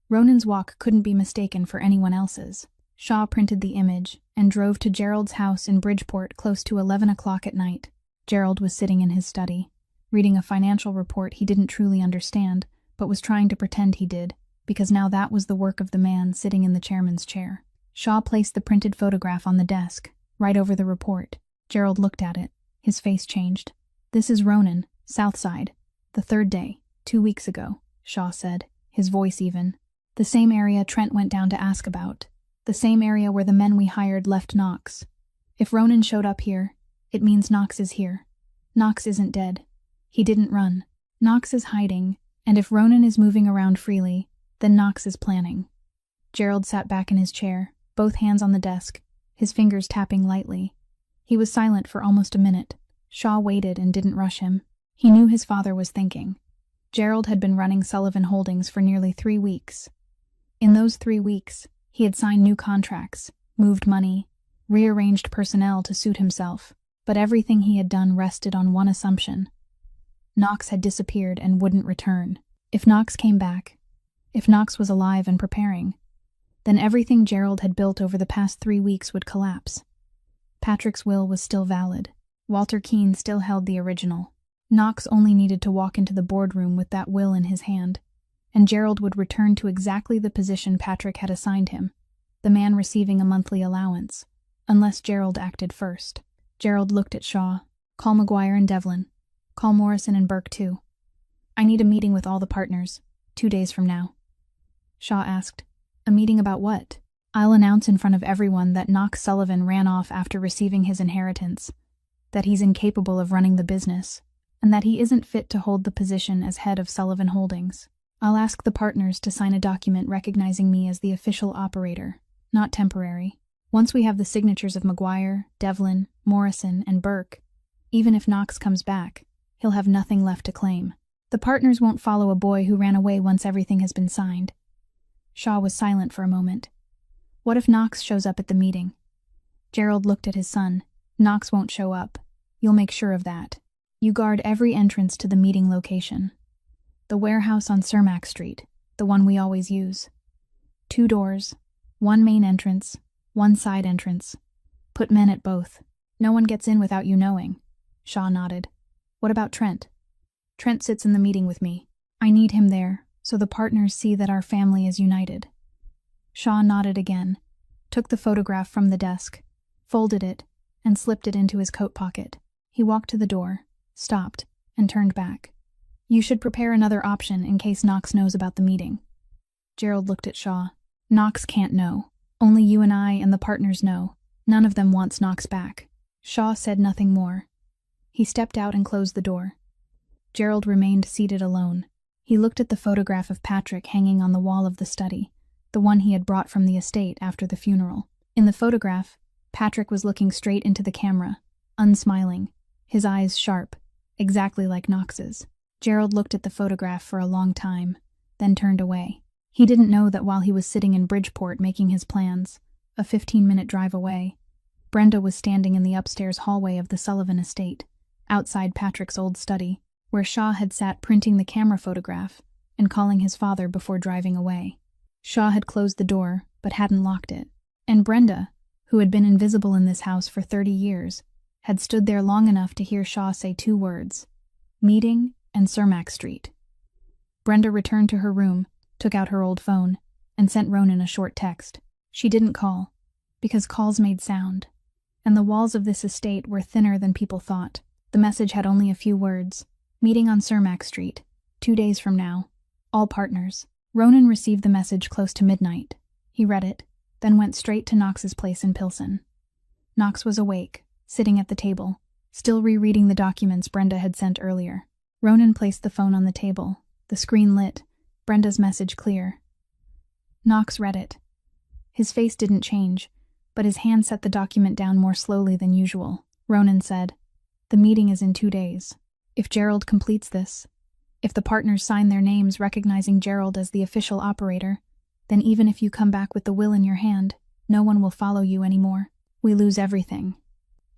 Ronan's walk couldn't be mistaken for anyone else's. Shaw printed the image and drove to Gerald's house in Bridgeport close to 11 o'clock at night. Gerald was sitting in his study, reading a financial report he didn't truly understand, but was trying to pretend he did, because now that was the work of the man sitting in the chairman's chair. Shaw placed the printed photograph on the desk, right over the report. Gerald looked at it. His face changed. "This is Ronan, South Side, the third day, 2 weeks ago," Shaw said, his voice even. "The same area Trent went down to ask about. The same area where the men we hired left Knox. If Ronan showed up here, it means Knox is here. Knox isn't dead. He didn't run. Knox is hiding, and if Ronan is moving around freely, then Knox is planning." Gerald sat back in his chair, both hands on the desk, his fingers tapping lightly. He was silent for almost a minute. Shaw waited and didn't rush him. He knew his father was thinking. Gerald had been running Sullivan Holdings for nearly 3 weeks. In those 3 weeks, He had signed new contracts, moved money, rearranged personnel to suit himself, but everything he had done rested on one assumption. Knox had disappeared and wouldn't return. If Knox came back, if Knox was alive and preparing, then everything Gerald had built over the past 3 weeks would collapse. Patrick's will was still valid. Walter Keene still held the original. Knox only needed to walk into the boardroom with that will in his hand, and Gerald would return to exactly the position Patrick had assigned him, the man receiving a monthly allowance, unless Gerald acted first. Gerald looked at Shaw. Call McGuire and Devlin. Call Morrison and Burke too. I need a meeting with all the partners, 2 days from now. Shaw asked, a meeting about what? I'll announce in front of everyone that Knox Sullivan ran off after receiving his inheritance, that he's incapable of running the business, and that he isn't fit to hold the position as head of Sullivan Holdings. I'll ask the partners to sign a document recognizing me as the official operator, not temporary. Once we have the signatures of McGuire, Devlin, Morrison, and Burke, even if Knox comes back, he'll have nothing left to claim. The partners won't follow a boy who ran away once everything has been signed. Shaw was silent for a moment. What if Knox shows up at the meeting? Gerald looked at his son. Knox won't show up. You'll make sure of that. You guard every entrance to the meeting location. The warehouse on Cermak Street, the one we always use. 2 doors, 1 main entrance, 1 side entrance. Put men at both. No one gets in without you knowing. Shaw nodded. What about Trent? Trent sits in the meeting with me. I need him there, so the partners see that our family is united. Shaw nodded again, took the photograph from the desk, folded it, and slipped it into his coat pocket. He walked to the door, stopped, and turned back. You should prepare another option in case Knox knows about the meeting. Gerald looked at Shaw. Knox can't know. Only you and I and the partners know. None of them wants Knox back. Shaw said nothing more. He stepped out and closed the door. Gerald remained seated alone. He looked at the photograph of Patrick hanging on the wall of the study, the one he had brought from the estate after the funeral. In the photograph, Patrick was looking straight into the camera, unsmiling, his eyes sharp, exactly like Knox's. Gerald looked at the photograph for a long time, then turned away. He didn't know that while he was sitting in Bridgeport making his plans, a 15-minute drive away, Brenda was standing in the upstairs hallway of the Sullivan estate, outside Patrick's old study, where Shaw had sat printing the camera photograph and calling his father before driving away. Shaw had closed the door, but hadn't locked it, and Brenda, who had been invisible in this house for 30 years, had stood there long enough to hear Shaw say 2 words, meeting and Cermak Street. Brenda returned to her room, took out her old phone, and sent Ronan a short text. She didn't call, because calls made sound, and the walls of this estate were thinner than people thought. The message had only a few words. Meeting on Cermak Street, 2 days from now. All partners. Ronan received the message close to midnight. He read it, then went straight to Knox's place in Pilsen. Knox was awake, sitting at the table, still rereading the documents Brenda had sent earlier. Ronan placed the phone on the table, the screen lit, Brenda's message clear. Knox read it. His face didn't change, but his hand set the document down more slowly than usual. Ronan said, "The meeting is in 2 days. If Gerald completes this, if the partners sign their names recognizing Gerald as the official operator, then even if you come back with the will in your hand, no one will follow you anymore. We lose everything."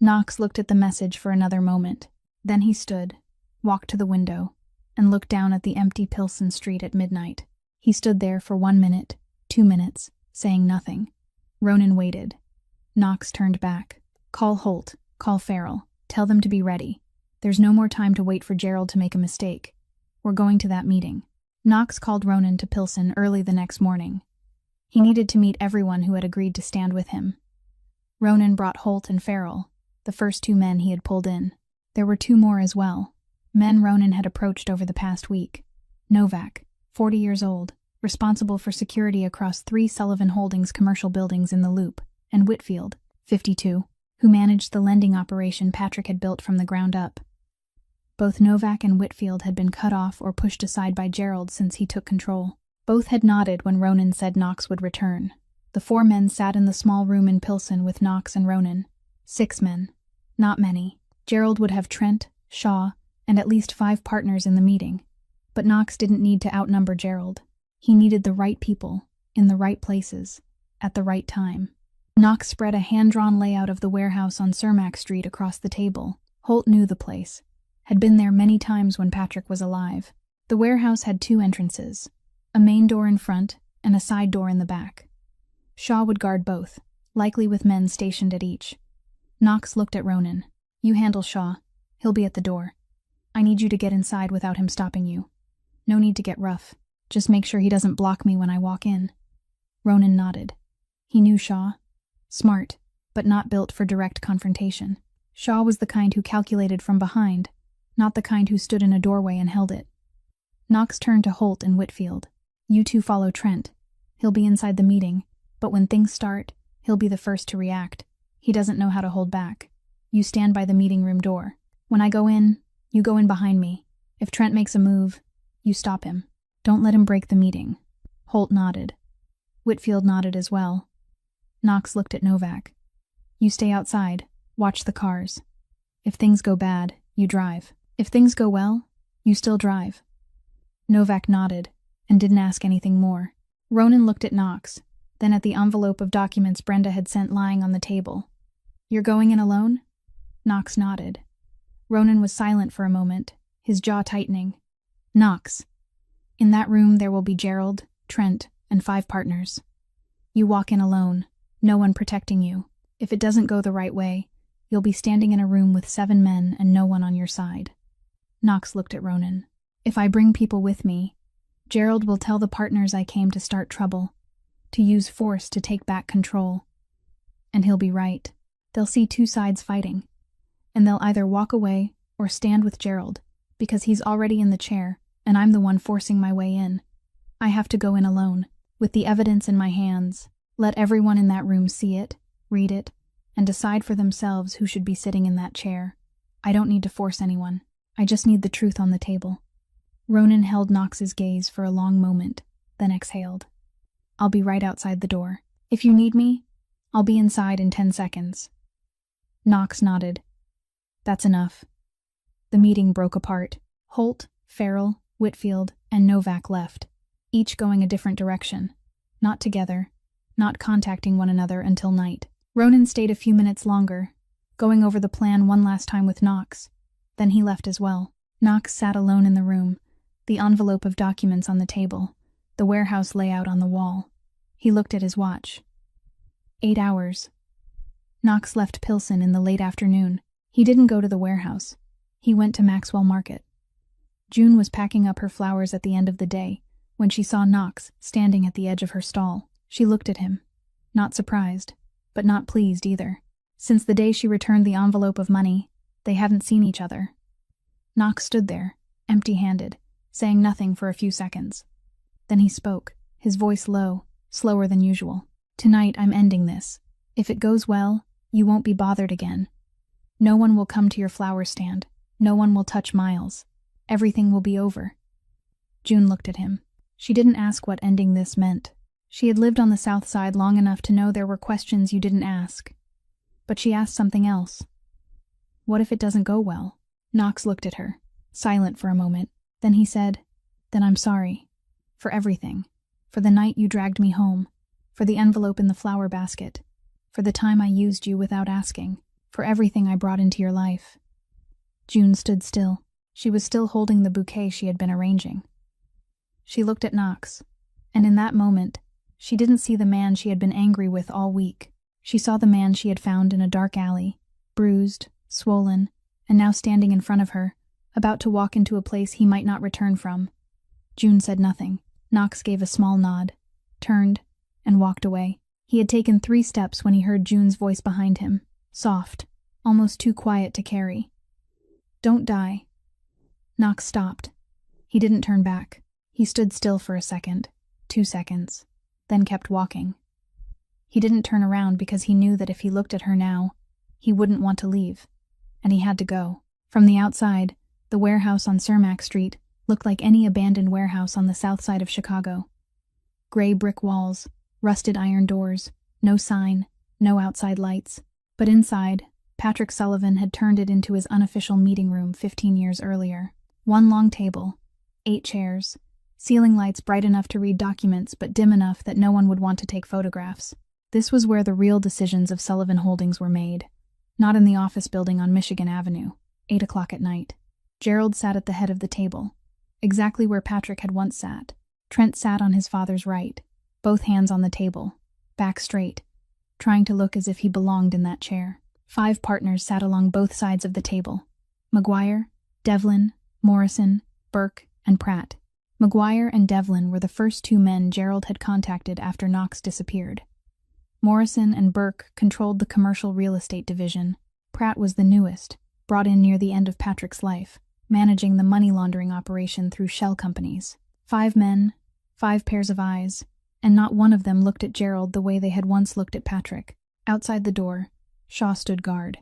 Knox looked at the message for another moment. Then he stood, walked to the window, and looked down at the empty Pilsen street at midnight. He stood there for 1 minute, 2 minutes, saying nothing. Ronan waited. Knox turned back. "Call Holt, call Farrell, tell them to be ready. There's no more time to wait for Gerald to make a mistake. We're going to that meeting." Knox called Ronan to Pilsen early the next morning. He needed to meet everyone who had agreed to stand with him. Ronan brought Holt and Farrell, the first 2 men he had pulled in. There were 2 more as well, men Ronan had approached over the past week. Novak, 40 years old, responsible for security across 3 Sullivan Holdings commercial buildings in the Loop, and Whitfield, 52, who managed the lending operation Patrick had built from the ground up. Both Novak and Whitfield had been cut off or pushed aside by Gerald since he took control. Both had nodded when Ronan said Knox would return. The 4 men sat in the small room in Pilsen with Knox and Ronan. 6 men. Not many. Gerald would have Trent, Shaw, and at least 5 partners in the meeting. But Knox didn't need to outnumber Gerald. He needed the right people, in the right places, at the right time. Knox spread a hand-drawn layout of the warehouse on Cermak Street across the table. Holt knew the place, had been there many times when Patrick was alive. The warehouse had 2 entrances, a main door in front and a side door in the back. Shaw would guard both, likely with men stationed at each. Knox looked at Ronan. "You handle Shaw. He'll be at the door. I need you to get inside without him stopping you. No need to get rough. Just make sure he doesn't block me when I walk in." Ronan nodded. He knew Shaw. Smart, but not built for direct confrontation. Shaw was the kind who calculated from behind, not the kind who stood in a doorway and held it. Knox turned to Holt and Whitfield. "You two follow Trent. He'll be inside the meeting, but when things start, he'll be the first to react. He doesn't know how to hold back. You stand by the meeting room door. When I go in, you go in behind me. If Trent makes a move, you stop him. Don't let him break the meeting." Holt nodded. Whitfield nodded as well. Knox looked at Novak. "You stay outside. Watch the cars. If things go bad, you drive. If things go well, you still drive." Novak nodded and didn't ask anything more. Ronan looked at Knox, then at the envelope of documents Brenda had sent lying on the table. "You're going in alone?" Knox nodded. Ronan was silent for a moment, his jaw tightening. "Knox, in that room there will be Gerald, Trent, and 5 partners. You walk in alone, no one protecting you. If it doesn't go the right way, you'll be standing in a room with 7 men and no one on your side." Knox looked at Ronan. "If I bring people with me, Gerald will tell the partners I came to start trouble, to use force to take back control. And he'll be right. They'll see 2 sides fighting, and they'll either walk away or stand with Gerald, because he's already in the chair, and I'm the one forcing my way in. I have to go in alone, with the evidence in my hands. Let everyone in that room see it, read it, and decide for themselves who should be sitting in that chair. I don't need to force anyone. I just need the truth on the table." Ronan held Knox's gaze for a long moment, then exhaled. "I'll be right outside the door. If you need me, I'll be inside in 10 seconds. Knox nodded. "That's enough." The meeting broke apart. Holt, Farrell, Whitfield, and Novak left, each going a different direction. Not together, not contacting one another until night. Ronan stayed a few minutes longer, going over the plan one last time with Knox. Then he left as well. Knox sat alone in the room, the envelope of documents on the table, the warehouse layout on the wall. He looked at his watch. 8 hours. Knox left Pilsen in the late afternoon. He didn't go to the warehouse. He went to Maxwell Market. June was packing up her flowers at the end of the day when she saw Knox standing at the edge of her stall. She looked at him, not surprised, but not pleased either. Since the day she returned the envelope of money, they hadn't seen each other. Knox stood there, empty-handed, saying nothing for a few seconds. Then he spoke, his voice low, slower than usual. "Tonight I'm ending this. If it goes well, you won't be bothered again. No one will come to your flower stand. No one will touch Miles. Everything will be over." June looked at him. She didn't ask what ending this meant. She had lived on the South Side long enough to know there were questions you didn't ask. But she asked something else. "What if it doesn't go well?" Knox looked at her, silent for a moment. Then he said, "Then I'm sorry. For everything. For the night you dragged me home. For the envelope in the flower basket. For the time I used you without asking. For everything I brought into your life." June stood still. She was still holding the bouquet she had been arranging. She looked at Knox, and in that moment, she didn't see the man she had been angry with all week. She saw the man she had found in a dark alley, bruised, swollen, and now standing in front of her, about to walk into a place he might not return from. June said nothing. Knox gave a small nod, turned, and walked away. He had taken 3 steps when he heard June's voice behind him, soft, almost too quiet to carry. "Don't die." Knox stopped. He didn't turn back. He stood still for a second, 2 seconds, then kept walking. He didn't turn around because he knew that if he looked at her now, he wouldn't want to leave, and he had to go. From the outside, the warehouse on Cermak Street looked like any abandoned warehouse on the south side of Chicago. Gray brick walls, rusted iron doors, no sign, no outside lights. But inside, Patrick Sullivan had turned it into his unofficial meeting room 15 years earlier. 1 long table, 8 chairs, ceiling lights bright enough to read documents but dim enough that no one would want to take photographs. This was where the real decisions of Sullivan Holdings were made, not in the office building on Michigan Avenue, 8 o'clock at night. Gerald sat at the head of the table, exactly where Patrick had once sat. Trent sat on his father's right, both hands on the table, back straight, trying to look as if he belonged in that chair. 5 partners sat along both sides of the table: McGuire, Devlin, Morrison, Burke, and Pratt. McGuire and Devlin were the first 2 men Gerald had contacted after Knox disappeared. Morrison and Burke controlled the commercial real estate division. Pratt was the newest, brought in near the end of Patrick's life, managing the money laundering operation through shell companies. 5 men, 5 pairs of eyes, and not one of them looked at Gerald the way they had once looked at Patrick. Outside the door, Shaw stood guard.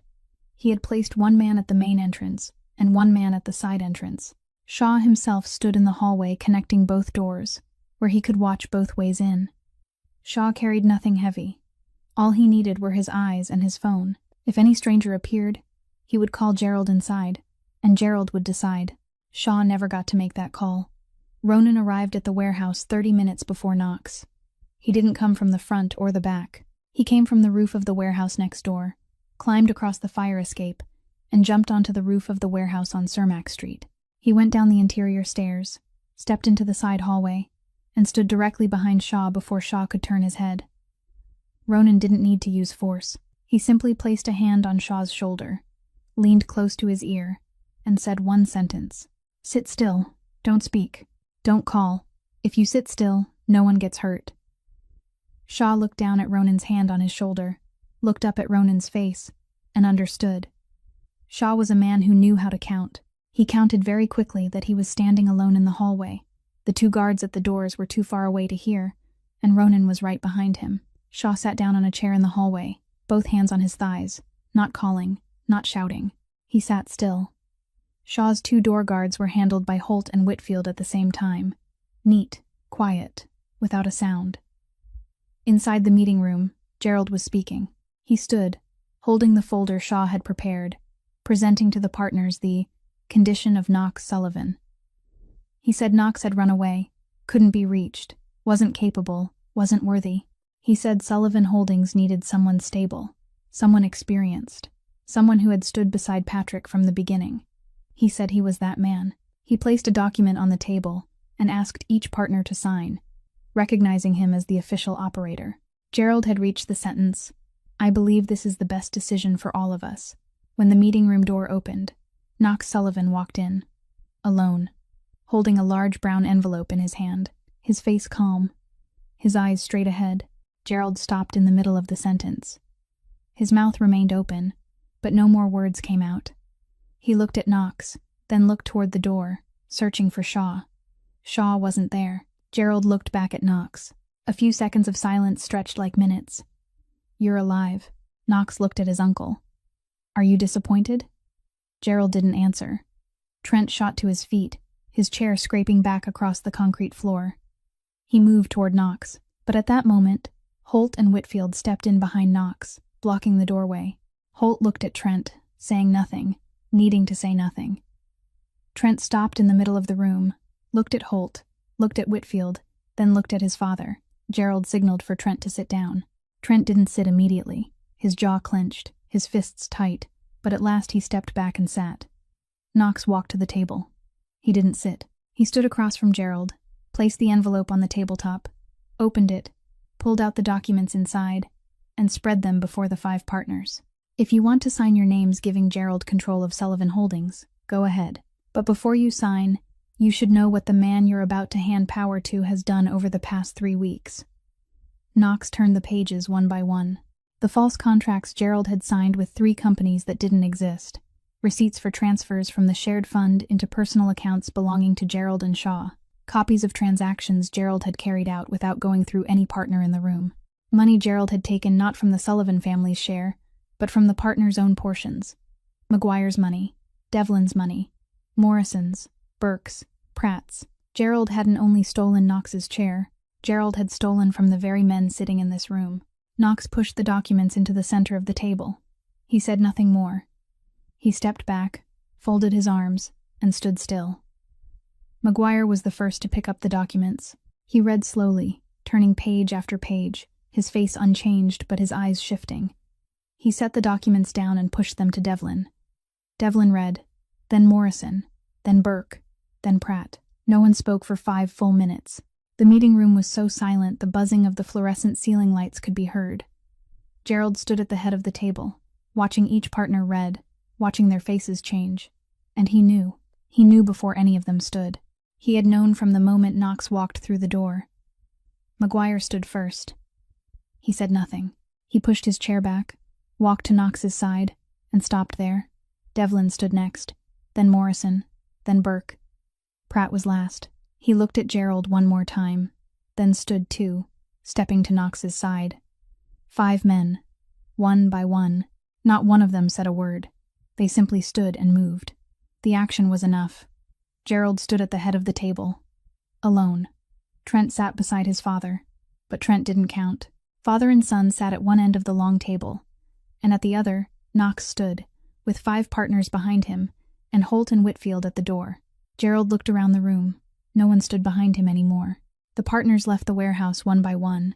He had placed 1 man at the main entrance and 1 man at the side entrance. Shaw himself stood in the hallway connecting both doors, where he could watch both ways in. Shaw carried nothing heavy. All he needed were his eyes and his phone. If any stranger appeared, he would call Gerald inside, and Gerald would decide. Shaw never got to make that call. Ronan arrived at the warehouse 30 minutes before Knox. He didn't come from the front or the back. He came from the roof of the warehouse next door, climbed across the fire escape, and jumped onto the roof of the warehouse on Cermak Street. He went down the interior stairs, stepped into the side hallway, and stood directly behind Shaw before Shaw could turn his head. Ronan didn't need to use force. He simply placed a hand on Shaw's shoulder, leaned close to his ear, and said 1 sentence. "Sit still. Don't speak. Don't call. If you sit still, no one gets hurt." Shaw looked down at Ronan's hand on his shoulder, looked up at Ronan's face, and understood. Shaw was a man who knew how to count. He counted very quickly that he was standing alone in the hallway. The 2 guards at the doors were too far away to hear, and Ronan was right behind him. Shaw sat down on a chair in the hallway, both hands on his thighs, not calling, not shouting. He sat still. Shaw's 2 door guards were handled by Holt and Whitfield at the same time. Neat, quiet, without a sound. Inside the meeting room, Gerald was speaking. He stood, holding the folder Shaw had prepared, presenting to the partners the condition of Knox Sullivan. He said Knox had run away, couldn't be reached, wasn't capable, wasn't worthy. He said Sullivan Holdings needed someone stable, someone experienced, someone who had stood beside Patrick from the beginning. He said he was that man. He placed a document on the table and asked each partner to sign, recognizing him as the official operator. Gerald had reached the sentence, "I believe this is the best decision for all of us," when the meeting room door opened. Knox Sullivan walked in, alone, holding a large brown envelope in his hand, his face calm, his eyes straight ahead. Gerald stopped in the middle of the sentence. His mouth remained open, but no more words came out. He looked at Knox, then looked toward the door, searching for Shaw. Shaw wasn't there. Gerald looked back at Knox. A few seconds of silence stretched like minutes. "You're alive." Knox looked at his uncle. "Are you disappointed?" Gerald didn't answer. Trent shot to his feet, his chair scraping back across the concrete floor. He moved toward Knox, but at that moment, Holt and Whitfield stepped in behind Knox, blocking the doorway. Holt looked at Trent, saying nothing, needing to say nothing. Trent stopped in the middle of the room, looked at Holt, looked at Whitfield, then looked at his father. Gerald signaled for Trent to sit down. Trent didn't sit immediately. His jaw clenched, his fists tight, but at last he stepped back and sat. Knox walked to the table. He didn't sit. He stood across from Gerald, placed the envelope on the tabletop, opened it, pulled out the documents inside, and spread them before the 5 partners. "If you want to sign your names giving Gerald control of Sullivan Holdings, go ahead. But before you sign, you should know what the man you're about to hand power to has done over the past 3 weeks. Knox turned the pages one by one. The false contracts Gerald had signed with 3 companies that didn't exist. Receipts for transfers from the shared fund into personal accounts belonging to Gerald and Shaw. Copies of transactions Gerald had carried out without going through any partner in the room. Money Gerald had taken not from the Sullivan family's share, but from the partners' own portions. McGuire's money, Devlin's money, Morrison's, Burke's, Pratt's. Gerald hadn't only stolen Knox's chair, Gerald had stolen from the very men sitting in this room. Knox pushed the documents into the center of the table. He said nothing more. He stepped back, folded his arms, and stood still. McGuire was the first to pick up the documents. He read slowly, turning page after page, his face unchanged but his eyes shifting. He set the documents down and pushed them to Devlin. Devlin read, then Morrison, then Burke, then Pratt. No one spoke for 5 full minutes. The meeting room was so silent the buzzing of the fluorescent ceiling lights could be heard. Gerald stood at the head of the table, watching each partner read, watching their faces change. And he knew. He knew before any of them stood. He had known from the moment Knox walked through the door. Maguire stood first. He said nothing. He pushed his chair back, walked to Knox's side, and stopped there. Devlin stood next, then Morrison, then Burke. Pratt was last. He looked at Gerald one more time, then stood too, stepping to Knox's side. 5 men, one by one. Not one of them said a word. They simply stood and moved. The action was enough. Gerald stood at the head of the table, alone. Trent sat beside his father, but Trent didn't count. Father and son sat at one end of the long table, and at the other, Knox stood, with 5 partners behind him, and Holt and Whitfield at the door. Gerald looked around the room. No one stood behind him anymore. The partners left the warehouse one by one,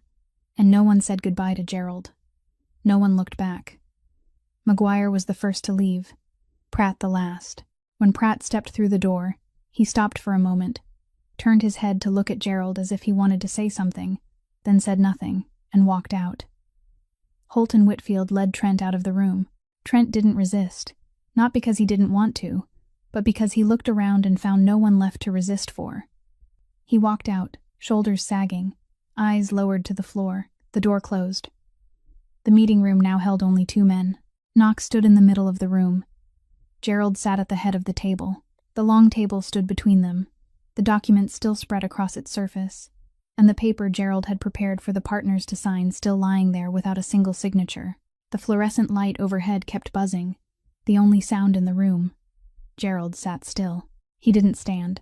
and no one said goodbye to Gerald. No one looked back. Maguire was the first to leave, Pratt the last. When Pratt stepped through the door, he stopped for a moment, turned his head to look at Gerald as if he wanted to say something, then said nothing, and walked out. Holt and Whitfield led Trent out of the room. Trent didn't resist, not because he didn't want to, but because he looked around and found no one left to resist for. He walked out, shoulders sagging, eyes lowered to the floor. The door closed. The meeting room now held only 2 men. Knox stood in the middle of the room. Gerald sat at the head of the table. The long table stood between them, the document still spread across its surface, and the paper Gerald had prepared for the partners to sign still lying there without a single signature. The fluorescent light overhead kept buzzing, the only sound in the room. Gerald sat still. He didn't stand.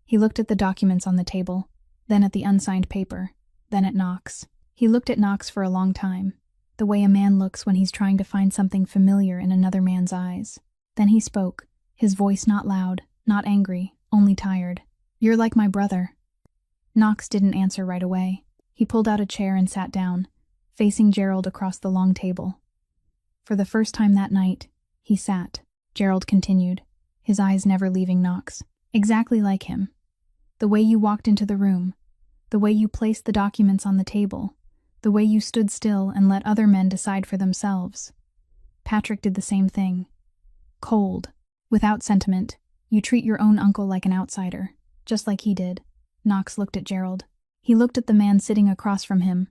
He looked at the documents on the table, then at the unsigned paper, then at Knox. He looked at Knox for a long time, the way a man looks when he's trying to find something familiar in another man's eyes. Then he spoke, his voice not loud, not angry, only tired. "You're like my brother." Knox didn't answer right away. He pulled out a chair and sat down, facing Gerald across the long table. For the first time that night, he sat. Gerald continued, his eyes never leaving Knox. "Exactly like him. The way you walked into the room, the way you placed the documents on the table, the way you stood still and let other men decide for themselves. Patrick did the same thing. Cold, without sentiment, you treat your own uncle like an outsider, just like he did." Knox looked at Gerald. He looked at the man sitting across from him,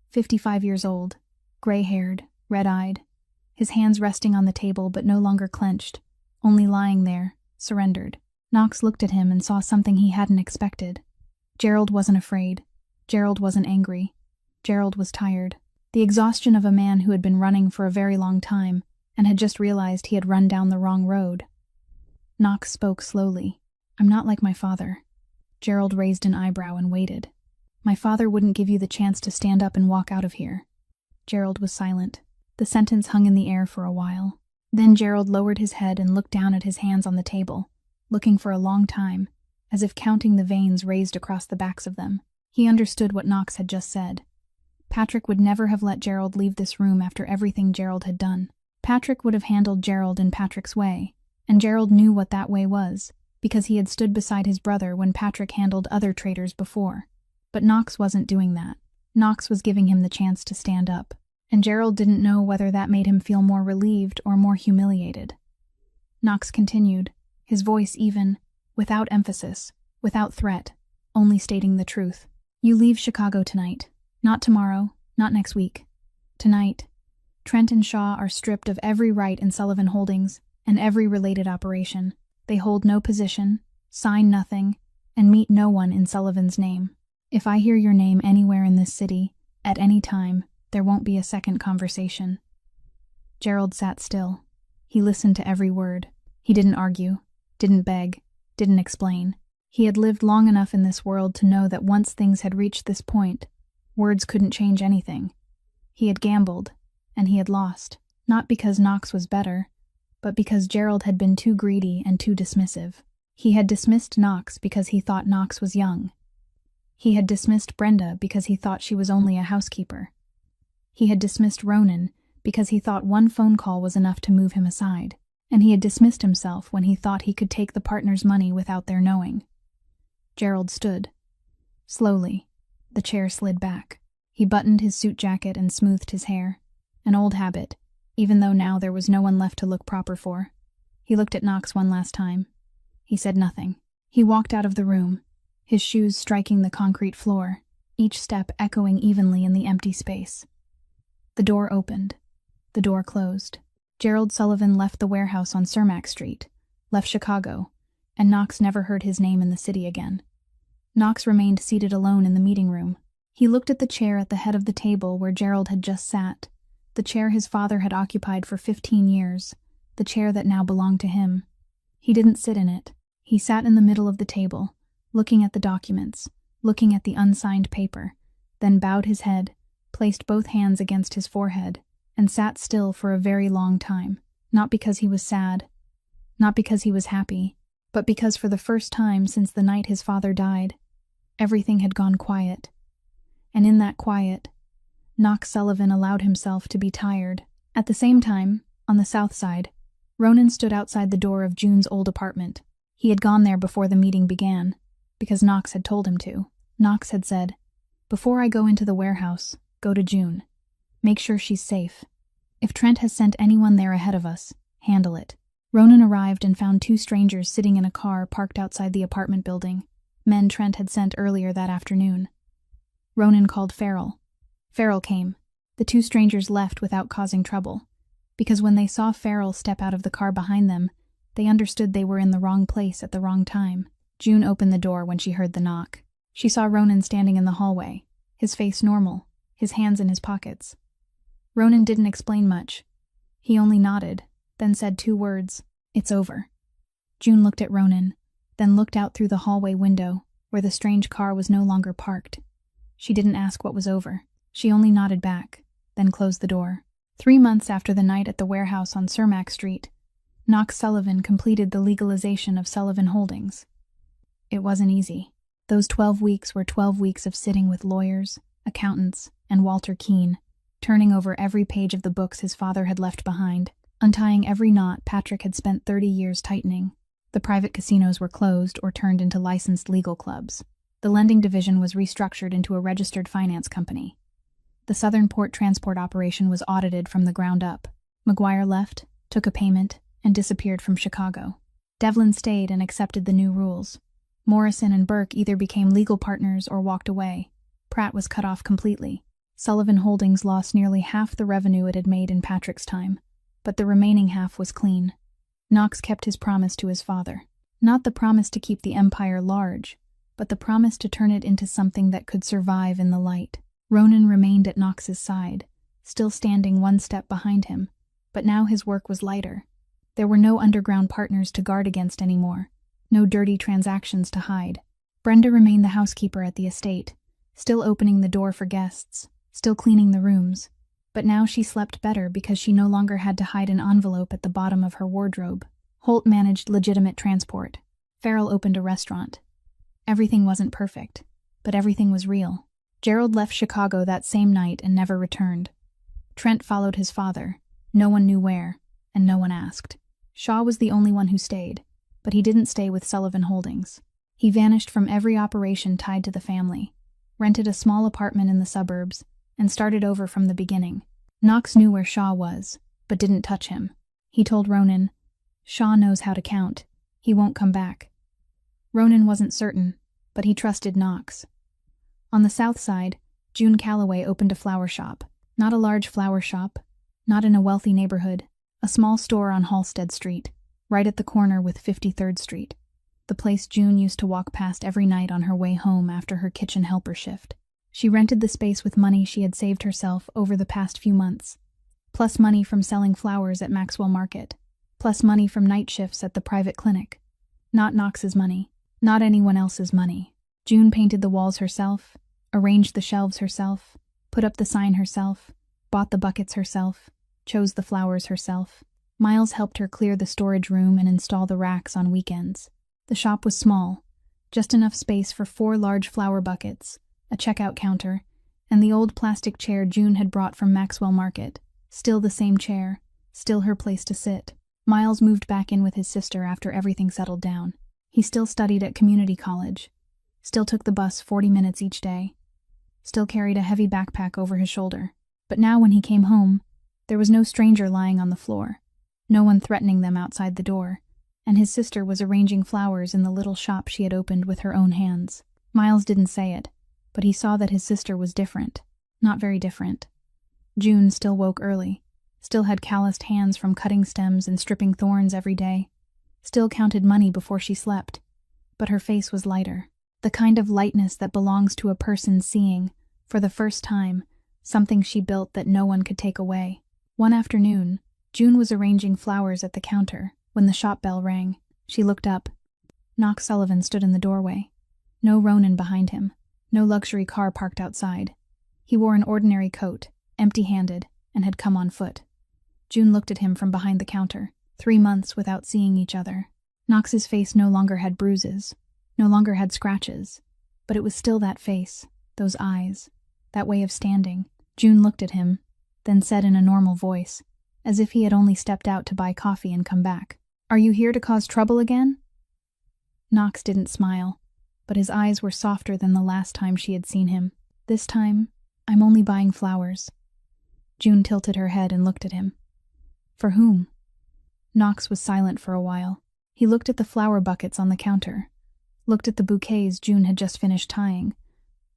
55 years old, gray-haired, red-eyed, his hands resting on the table but no longer clenched, only lying there, surrendered. Knox looked at him and saw something he hadn't expected. Gerald wasn't afraid. Gerald wasn't angry. Gerald was tired. The exhaustion of a man who had been running for a very long time and had just realized he had run down the wrong road. Knox spoke slowly. "I'm not like my father." Gerald raised an eyebrow and waited. "My father wouldn't give you the chance to stand up and walk out of here." Gerald was silent. The sentence hung in the air for a while. Then Gerald lowered his head and looked down at his hands on the table, looking for a long time, as if counting the veins raised across the backs of them. He understood what Knox had just said. Patrick would never have let Gerald leave this room after everything Gerald had done. Patrick would have handled Gerald in Patrick's way, and Gerald knew what that way was, because he had stood beside his brother when Patrick handled other traitors before. But Knox wasn't doing that. Knox was giving him the chance to stand up, and Gerald didn't know whether that made him feel more relieved or more humiliated. Knox continued, his voice even, without emphasis, without threat, only stating the truth. "You leave Chicago tonight. Not tomorrow, not next week. Tonight. Trent and Shaw are stripped of every right in Sullivan Holdings and every related operation. They hold no position, sign nothing, and meet no one in Sullivan's name. If I hear your name anywhere in this city, at any time, there won't be a second conversation." Gerald sat still. He listened to every word. He didn't argue, didn't beg, didn't explain. He had lived long enough in this world to know that once things had reached this point, words couldn't change anything. He had gambled, and he had lost, not because Knox was better, but because Gerald had been too greedy and too dismissive. He had dismissed Knox because he thought Knox was young. He had dismissed Brenda because he thought she was only a housekeeper. He had dismissed Ronan because he thought one phone call was enough to move him aside, and he had dismissed himself when he thought he could take the partner's money without their knowing. Gerald stood. Slowly, the chair slid back. He buttoned his suit jacket and smoothed his hair. An old habit, even though now there was no one left to look proper for. He looked at Knox one last time. He said nothing. He walked out of the room, his shoes striking the concrete floor, each step echoing evenly in the empty space. The door opened. The door closed. Gerald Sullivan left the warehouse on Cermak Street, left Chicago, and Knox never heard his name in the city again. Knox remained seated alone in the meeting room. He looked at the chair at the head of the table where Gerald had just sat, the chair his father had occupied for 15 years, the chair that now belonged to him. He didn't sit in it. He sat in the middle of the table, looking at the documents, looking at the unsigned paper, then bowed his head, placed both hands against his forehead, and sat still for a very long time, not because he was sad, not because he was happy, but because for the first time since the night his father died, everything had gone quiet. And in that quiet, Knox Sullivan allowed himself to be tired. At the same time, on the south side, Ronan stood outside the door of June's old apartment. He had gone there before the meeting began, because Knox had told him to. Knox had said, "Before I go into the warehouse, go to June. Make sure she's safe. If Trent has sent anyone there ahead of us, handle it." Ronan arrived and found two strangers sitting in a car parked outside the apartment building, men Trent had sent earlier that afternoon. Ronan called Farrell. Farrell came. The two strangers left without causing trouble, because when they saw Farrell step out of the car behind them, they understood they were in the wrong place at the wrong time. June opened the door when she heard the knock. She saw Ronan standing in the hallway, his face normal, his hands in his pockets. Ronan didn't explain much. He only nodded, then said two words, "It's over." June looked at Ronan, then looked out through the hallway window, where the strange car was no longer parked. She didn't ask what was over. She only nodded back, then closed the door. 3 months after the night at the warehouse on Cermak Street, Knox Sullivan completed the legalization of Sullivan Holdings. It wasn't easy. Those 12 weeks were 12 weeks of sitting with lawyers, accountants, and Walter Keene, turning over every page of the books his father had left behind, untying every knot Patrick had spent 30 years tightening. The private casinos were closed or turned into licensed legal clubs. The lending division was restructured into a registered finance company. The Southern Port Transport operation was audited from the ground up. McGuire left, took a payment, and disappeared from Chicago. Devlin stayed and accepted the new rules. Morrison and Burke either became legal partners or walked away. Pratt was cut off completely. Sullivan Holdings lost nearly half the revenue it had made in Patrick's time, but the remaining half was clean. Knox kept his promise to his father. Not the promise to keep the empire large, but the promise to turn it into something that could survive in the light. Ronan remained at Knox's side, still standing one step behind him, but now his work was lighter. There were no underground partners to guard against anymore, no dirty transactions to hide. Brenda remained the housekeeper at the estate, still opening the door for guests, still cleaning the rooms, but now she slept better because she no longer had to hide an envelope at the bottom of her wardrobe. Holt managed legitimate transport. Farrell opened a restaurant. Everything wasn't perfect, but everything was real. Gerald left Chicago that same night and never returned. Trent followed his father. No one knew where, and no one asked. Shaw was the only one who stayed, but he didn't stay with Sullivan Holdings. He vanished from every operation tied to the family, rented a small apartment in the suburbs, and started over from the beginning. Knox knew where Shaw was, but didn't touch him. He told Ronan, "Shaw knows how to count. He won't come back." Ronan wasn't certain, but he trusted Knox. On the south side, June Calloway opened a flower shop. Not a large flower shop, not in a wealthy neighborhood, a small store on Halstead Street, right at the corner with 53rd Street, the place June used to walk past every night on her way home after her kitchen helper shift. She rented the space with money she had saved herself over the past few months, plus money from selling flowers at Maxwell Market, plus money from night shifts at the private clinic. Not Knox's money, not anyone else's money. June painted the walls herself, arranged the shelves herself, put up the sign herself, bought the buckets herself, chose the flowers herself. Miles helped her clear the storage room and install the racks on weekends. The shop was small, just enough space for 4 large flower buckets, a checkout counter, And the old plastic chair June had brought from Maxwell Market. Still the same chair, still her place to sit. Miles moved back in with his sister after everything settled down. He still studied at community college, still took the bus 40 minutes each day, still carried a heavy backpack over his shoulder. But now when he came home, there was no stranger lying on the floor, no one threatening them outside the door, and his sister was arranging flowers in the little shop she had opened with her own hands. Miles didn't say it, but he saw that his sister was different, not very different. June still woke early, still had calloused hands from cutting stems and stripping thorns every day, still counted money before she slept, but her face was lighter, the kind of lightness that belongs to a person seeing, for the first time, something she built that no one could take away. One afternoon, June was arranging flowers at the counter when the shop bell rang. She looked up. Knox Sullivan stood in the doorway. No Ronin behind him, no luxury car parked outside. He wore an ordinary coat, empty-handed, and had come on foot. June looked at him from behind the counter, 3 months without seeing each other. Knox's face no longer had bruises, no longer had scratches, but it was still that face, those eyes, that way of standing. June looked at him, then said in a normal voice, as if he had only stepped out to buy coffee and come back, "Are you here to cause trouble again?" Knox didn't smile, but his eyes were softer than the last time she had seen him. "This time, I'm only buying flowers." June tilted her head and looked at him. "For whom?" Knox was silent for a while. He looked at the flower buckets on the counter, looked at the bouquets June had just finished tying,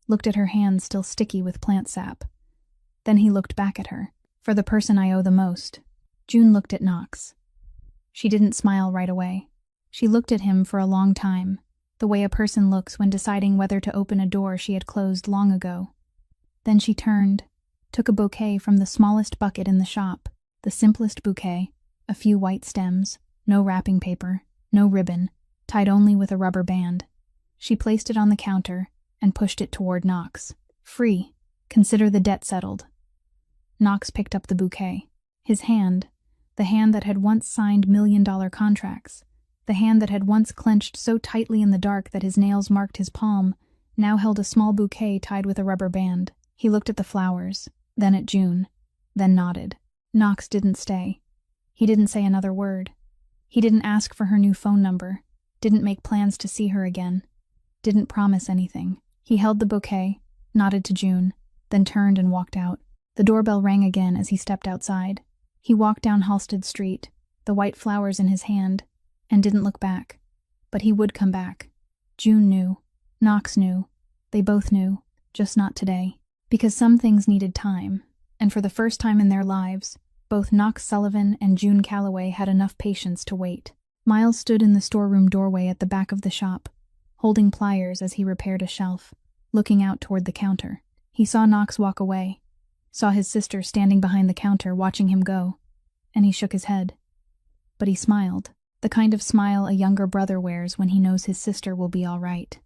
looked at her hands still sticky with plant sap. Then he looked back at her. "For the person I owe the most." June looked at Knox. She didn't smile right away. She looked at him for a long time, the way a person looks when deciding whether to open a door she had closed long ago. Then she turned, took a bouquet from the smallest bucket in the shop, the simplest bouquet, a few white stems, no wrapping paper, no ribbon, tied only with a rubber band. She placed it on the counter and pushed it toward Knox. "Free. Consider the debt settled." Knox picked up the bouquet. His hand, the hand that had once signed million-dollar contracts, the hand that had once clenched so tightly in the dark that his nails marked his palm, now held a small bouquet tied with a rubber band. He looked at the flowers, then at June, then nodded. Knox didn't stay. He didn't say another word. He didn't ask for her new phone number, didn't make plans to see her again, didn't promise anything. He held the bouquet, nodded to June, then turned and walked out. The doorbell rang again as he stepped outside. He walked down Halsted Street, the white flowers in his hand, and didn't look back. But he would come back. June knew. Knox knew. They both knew, just not today. Because some things needed time, and for the first time in their lives, both Knox Sullivan and June Calloway had enough patience to wait. Miles stood in the storeroom doorway at the back of the shop, holding pliers as he repaired a shelf, looking out toward the counter. He saw Knox walk away, saw his sister standing behind the counter watching him go, and he shook his head. But he smiled, the kind of smile a younger brother wears when he knows his sister will be all right.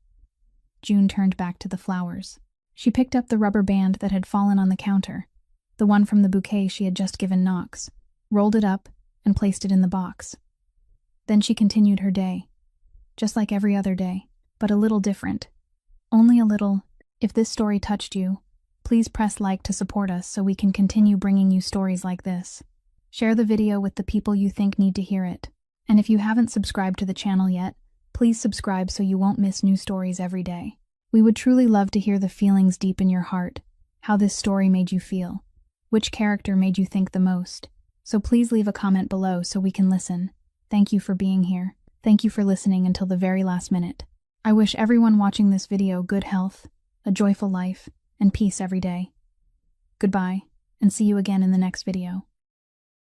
June turned back to the flowers. She picked up the rubber band that had fallen on the counter, the one from the bouquet she had just given Knox, rolled it up, and placed it in the box. Then she continued her day, just like every other day, but a little different. Only a little. If this story touched you, please press like to support us so we can continue bringing you stories like this. Share the video with the people you think need to hear it. And if you haven't subscribed to the channel yet, please subscribe so you won't miss new stories every day. We would truly love to hear the feelings deep in your heart, how this story made you feel, which character made you think the most. So please leave a comment below so we can listen. Thank you for being here. Thank you for listening until the very last minute. I wish everyone watching this video good health, a joyful life, and peace every day. Goodbye, and see you again in the next video.